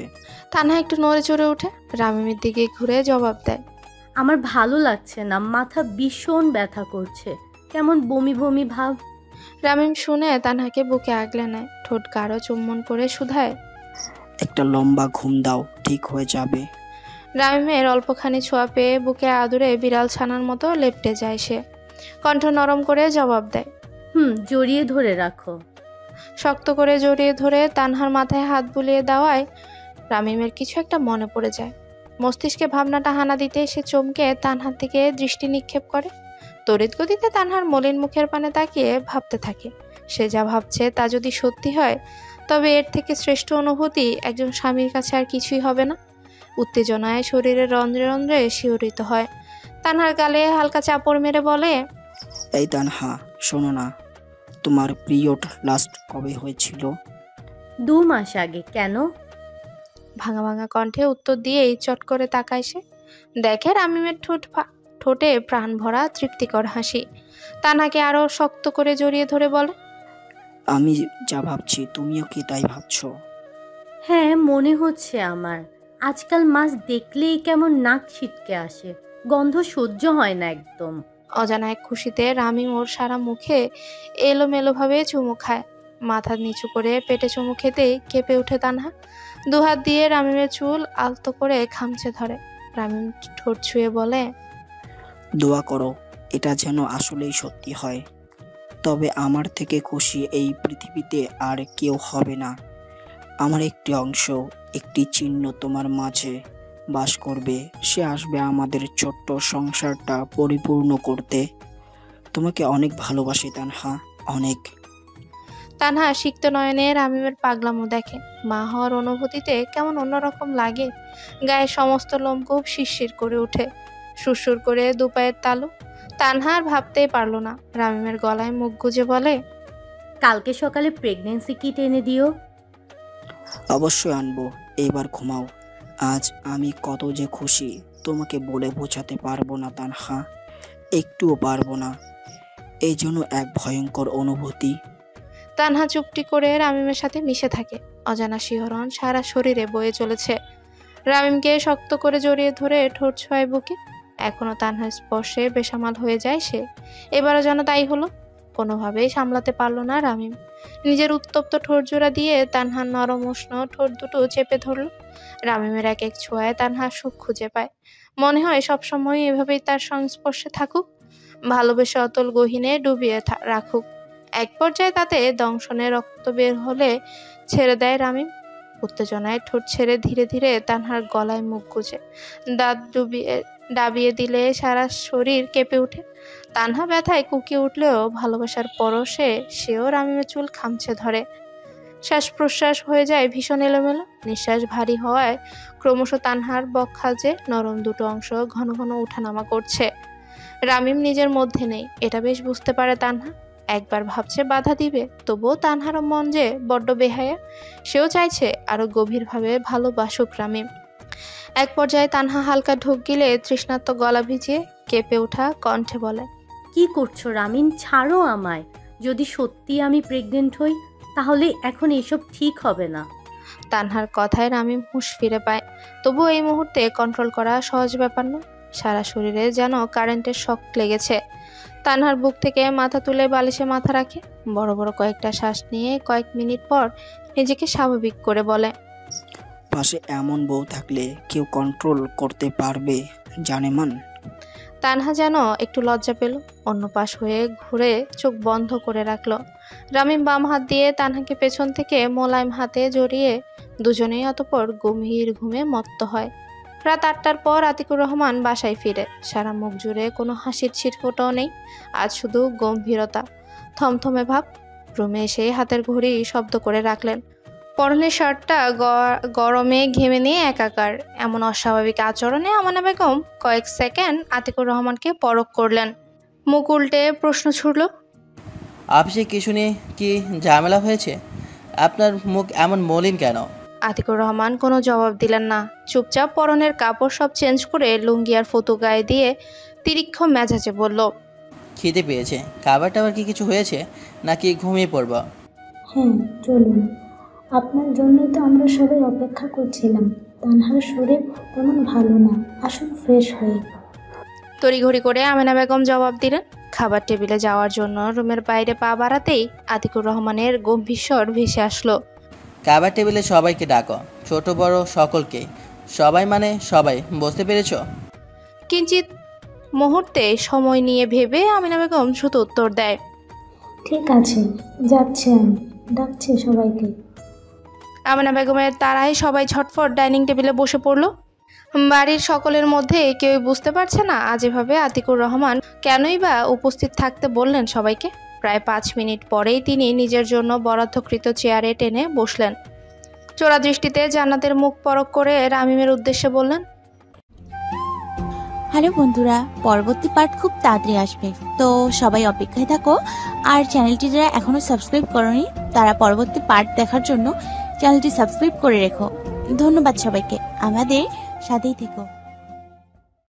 Speaker 1: তানহা একটু নড়ে চড়ে উঠে রামিমের দিকে ঘুরে জবাব দেয়,
Speaker 20: আমার ভালো লাগছে না, মাথা ভীষণ ব্যথা করছে, কেমন বমি বমি ভাব।
Speaker 1: রামিম শুনে তানহাকে বুকে আগলে নেয়, ঠোঁট গাঢ় চুম্বন করে শুধায়,
Speaker 21: একটা লম্বা ঘুম দাও, ঠিক হয়ে যাবে।
Speaker 1: রামিমের অল্পখানি ছোঁয়া পেয়ে বুকে আদুরে বিড়াল ছানার মতো লেপ্টে যায় সে। কণ্ঠ নরম করে জবাব দেয়,
Speaker 20: জড়িয়ে ধরে রাখো।
Speaker 1: শক্ত করে জড়িয়ে ধরে তানহার মাথায় হাত বুলিয়ে দেওয়ায় রামিমের কিছু একটা মনে পড়ে যায়। মস্তিষ্কে ভাবনাটা হানা দিতে সে চমকে তানহার দিকে দৃষ্টি নিক্ষেপ করে। তড়িৎ গতিতে তানহার মলিন মুখের পানে তাকিয়ে ভাবতে থাকে, সে যা ভাবছে তা যদি সত্যি হয় তবে এর থেকে শ্রেষ্ঠ অনুভূতি একজন স্বামীর কাছে আর কিছুই হবে না। উত্তেজনায় শরীরের রন্ধ্রে রন্ধ্রে শিহরিত হয়। তানহার গালে হালকা চাপড় মেরে বলে,
Speaker 21: এই তানহা, শোনো না, তোমার পিরিয়ড লাস্ট কবে হয়েছিল?
Speaker 20: 2 মাস আগে। কেন?
Speaker 1: ভাঙা ভাঙা কণ্ঠে উত্তর দিয়েই চট করে তাকায় সে। দেখে রামিমের ঠোঁটে প্রাণ ভরা তৃপ্তিকর হাসি। তানহাকে আরো শক্ত করে জড়িয়ে ধরে বলে,
Speaker 21: আমি যা ভাবছি তুমিও কি তাই ভাবছো?
Speaker 20: হ্যাঁ, মনে হচ্ছে আমার। আজকাল মাছ দেখলেই কেমন নাক ছিটকে আসে, গন্ধ সহ্য হয় না একদম।
Speaker 1: অজানা এক খুশিতে রামিম ওর সারা মুখে এলোমেলোভাবে চুমু খায়। মাথা নিচু করে পেটে চুমু খেতেই কেঁপে ওঠে তানহা। দুহাত দিয়ে রামিমের চুল আলতো করে খামচে ধরে। রামিম ঠোঁট ছুঁয়ে বলে,
Speaker 21: দোয়া করো এটা যেন আসলেই সত্যি হয়। তবে আমার থেকে খুশি এই পৃথিবীতে আর কেউ হবে না। আমার একটি অংশ, একটি চিহ্ন তোমার মাঝে বাস করবে। সে আসবে আমাদের ছোট্ট সংসারটা পরিপূর্ণ করতে। তোমাকে অনেক ভালোবাসি তানহা, অনেক।
Speaker 1: তানহা সিক্ত নয়নে রামিমের পাগলামো দেখে। মা হওয়ার অনুভূতিতে কেমন অন্যরকম লাগে। গায়ে সমস্ত লোমকূপ শিরশির করে ওঠে। সুরসুর করে দুপায়ের তালু। তানহা আর ভাবতেই পারল না। রামিমের গলায় মুখ গুজে বলে,
Speaker 20: কালকে সকালে প্রেগন্যান্সি কিট এনে দিও।
Speaker 21: অবশ্যই আনবো। এবার ঘুমাও। আজ আমি কত যে খুশি তোমাকে বলে বোঝাতে পারবো না তানহা, একটুও পারবো না। এই জন্য এক ভয়ঙ্কর অনুভূতি।
Speaker 1: তানহা চুপটি করে রামিমের সাথে মিশে থাকে। অজানা শিহরণ সারা শরীরে বয়ে চলেছে। রামিমকে শক্ত করে জড়িয়ে ধরে ঠোঁট ছোঁয়ায় বুকে। এখনো তানহার স্পর্শে বেসামাল হয়ে যায় সে। এবারও যেন তাই হলো। কোনোভাবেই সামলাতে পারল না রামিম। নিজের উত্তপ্ত ঠোঁট জোড়া দিয়ে তানহার নরম উষ্ণ ঠোঁট দুটো চেপে ধরল। রামিমের এক এক ছোঁয়ায় তানহার সুখ খুঁজে পায়। মনে হয় সবসময় এভাবেই তার সংস্পর্শে থাকুক, ভালোবেসে অতল গহীনে ডুবিয়ে রাখুক। এক পর্যায়ে তাতে দংশনে রক্ত বের হলে ছেড়ে দেয় রামিম। উত্তেজনায় ঠোঁট ছেড়ে ধীরে ধীরে তানহার গলায় মুখ গুজে দাঁত ডাবিয়ে দিলে সারা শরীর কেঁপে ওঠে। তানহা ব্যথায় কুকিয়ে উঠলেও ভালোবাসার পরশে সেও রামিমের চুল খামচে ধরে। শ্বাস প্রশ্বাস হয়ে যায় ভীষণ এলোমেলো। নিঃশ্বাস ভারী হওয়ায় ক্রমশ তানহার বক্ষাজে নরম দুটো অংশ ঘন ঘন উঠানামা করছে। রামিম নিজের মধ্যে নেই, এটা বেশ বুঝতে পারে তানহা। একবার ভাবছে বাধা দিবে, তবুও তানহার মন যে বড্ড বেহায়া। সেও চাইছে আরো গভীরভাবে ভালোবাসুক রামিম। এক পর্যায়ে তানহা হালকা ঢোক গিলে তৃষ্ণার্ত গলা ভিজিয়ে কেঁপে ওঠা কণ্ঠে বলে,
Speaker 20: কি করছো রামিন? ছাড়ো আমায়। যদি সত্যি আমি প্রেগনেন্ট হই তাহলে এখন এসব ঠিক হবে না।
Speaker 1: তানহার কথায় রামিম হুঁশ ফিরে পায়। তবুও এই মুহূর্তে কন্ট্রোল করা সহজ ব্যাপার নয়। সারা শরীরে যেন কারেন্টের শক লেগেছে। তানহার বুক থেকে মাথা তুলে বালিশে মাথা রাখে। বড় বড় কয়েকটা শ্বাস নিয়ে কয়েক মিনিট পর নিজেকে স্বাভাবিক করে বলে,
Speaker 21: পাশে এমন বউ থাকলে কেউ কন্ট্রোল করতে পারবে জানেমান।
Speaker 1: তানহা যেন একটু লজ্জা পেল। অন্য পাশ হয়ে ঘুরে চোখ বন্ধ করে রাখলো। রামিম বাম হাত দিয়ে তানহাকে পেছন থেকে মোলায়েম হাতে জড়িয়ে দুজনেই অতঃপর গভীর ঘুমে মত্ত হয়। রাত 8টার পর আতিকুর রহমান বাসায় ফিরে। সারা মুখ জুড়ে কোনো হাসির ছিটফোঁটাও নেই। আজ শুধু গম্ভীরতা, থমথমে ভাব। রুমে এসে হাতের ঘড়ি শব্দ করে রাখলেন। পরনের শার্টটা গরমে ঘেমে নিয়ে একাকার। এমন অস্বাভাবিক আচরণে আমানা বেগম কয়েক সেকেন্ড আতিকুর রহমানকে পরখ করলেন। মুখ উল্টে প্রশ্ন ছুড়ল,
Speaker 13: অফিসে কিছু নিয়ে কি ঝামেলা হয়েছে? আপনার মুখ এমন মলিন কেন?
Speaker 1: আতিকুর রহমান কোনো জবাব দিলেন না। চুপচাপ পরনের কাপড় সব চেঞ্জ করে লুঙ্গি আর ফতো গায়ে দিয়ে তিরিক্ষ মেজাজে বলল,
Speaker 13: খিদে পেয়েছে। খাবার টাবার কি কিছু হয়েছে নাকি ঘুমিয়ে পড়ব?
Speaker 11: হ্যাঁ চলুন, আপনার জন্যই তো আমরা সবাই অপেক্ষা করছিলাম। তানহার শরীর তেমন ভালো না, আসুন ফ্রেশ হয়ে।
Speaker 1: তড়িঘড়ি করে আমেনা বেগম জবাব দিলেন। খাবার টেবিলে যাওয়ার জন্য রুমের বাইরে পা বাড়াতেই আতিকুর রহমানের গম্ভীর স্বর ভেসে আসলো,
Speaker 13: খাবার টেবিলে সবাইকে ডাকো, ছোট বড় সকলকে। সবাই মানে সবাই, বুঝতে পেরেছো?
Speaker 1: কিঞ্চিত মুহূর্তে সময় নিয়ে ভেবে আমিনা বেগম শুধু উত্তর দেয়,
Speaker 11: ঠিক আছে, যাচ্ছি আমি, ডাকছি সবাইকে।
Speaker 1: আমিনা বেগমের তারাই সবাই ঝটফট ডাইনিং টেবিলে বসে পড়ল। বাড়ির সকলের মধ্যে কেউই বুঝতে পারছে না আজ এভাবে আতিকুর রহমান কেনই বা উপস্থিত থাকতে বললেন সবাইকে। প্রায় 5 মিনিট পরেই তিনি নিজের জন্য বরাদ্দকৃত চেয়ারে টেনে বসলেন। চোরা দৃষ্টিতে জান্নাতের মুখ পরক করে রামিমের উদ্দেশ্যে বললেন,
Speaker 4: হ্যালো বন্ধুরা, পরবর্তী পার্ট খুব তাড়াতাড়ি আসবে, তো সবাই অপেক্ষায় থাকো। আর চ্যানেলটি যারা এখনো সাবস্ক্রাইব করোনি তারা পরবর্তী পার্ট দেখার জন্য চ্যানেলটি সাবস্ক্রাইব করে রেখো। ধন্যবাদ সবাইকে, আমাদের সাথেই থেকো।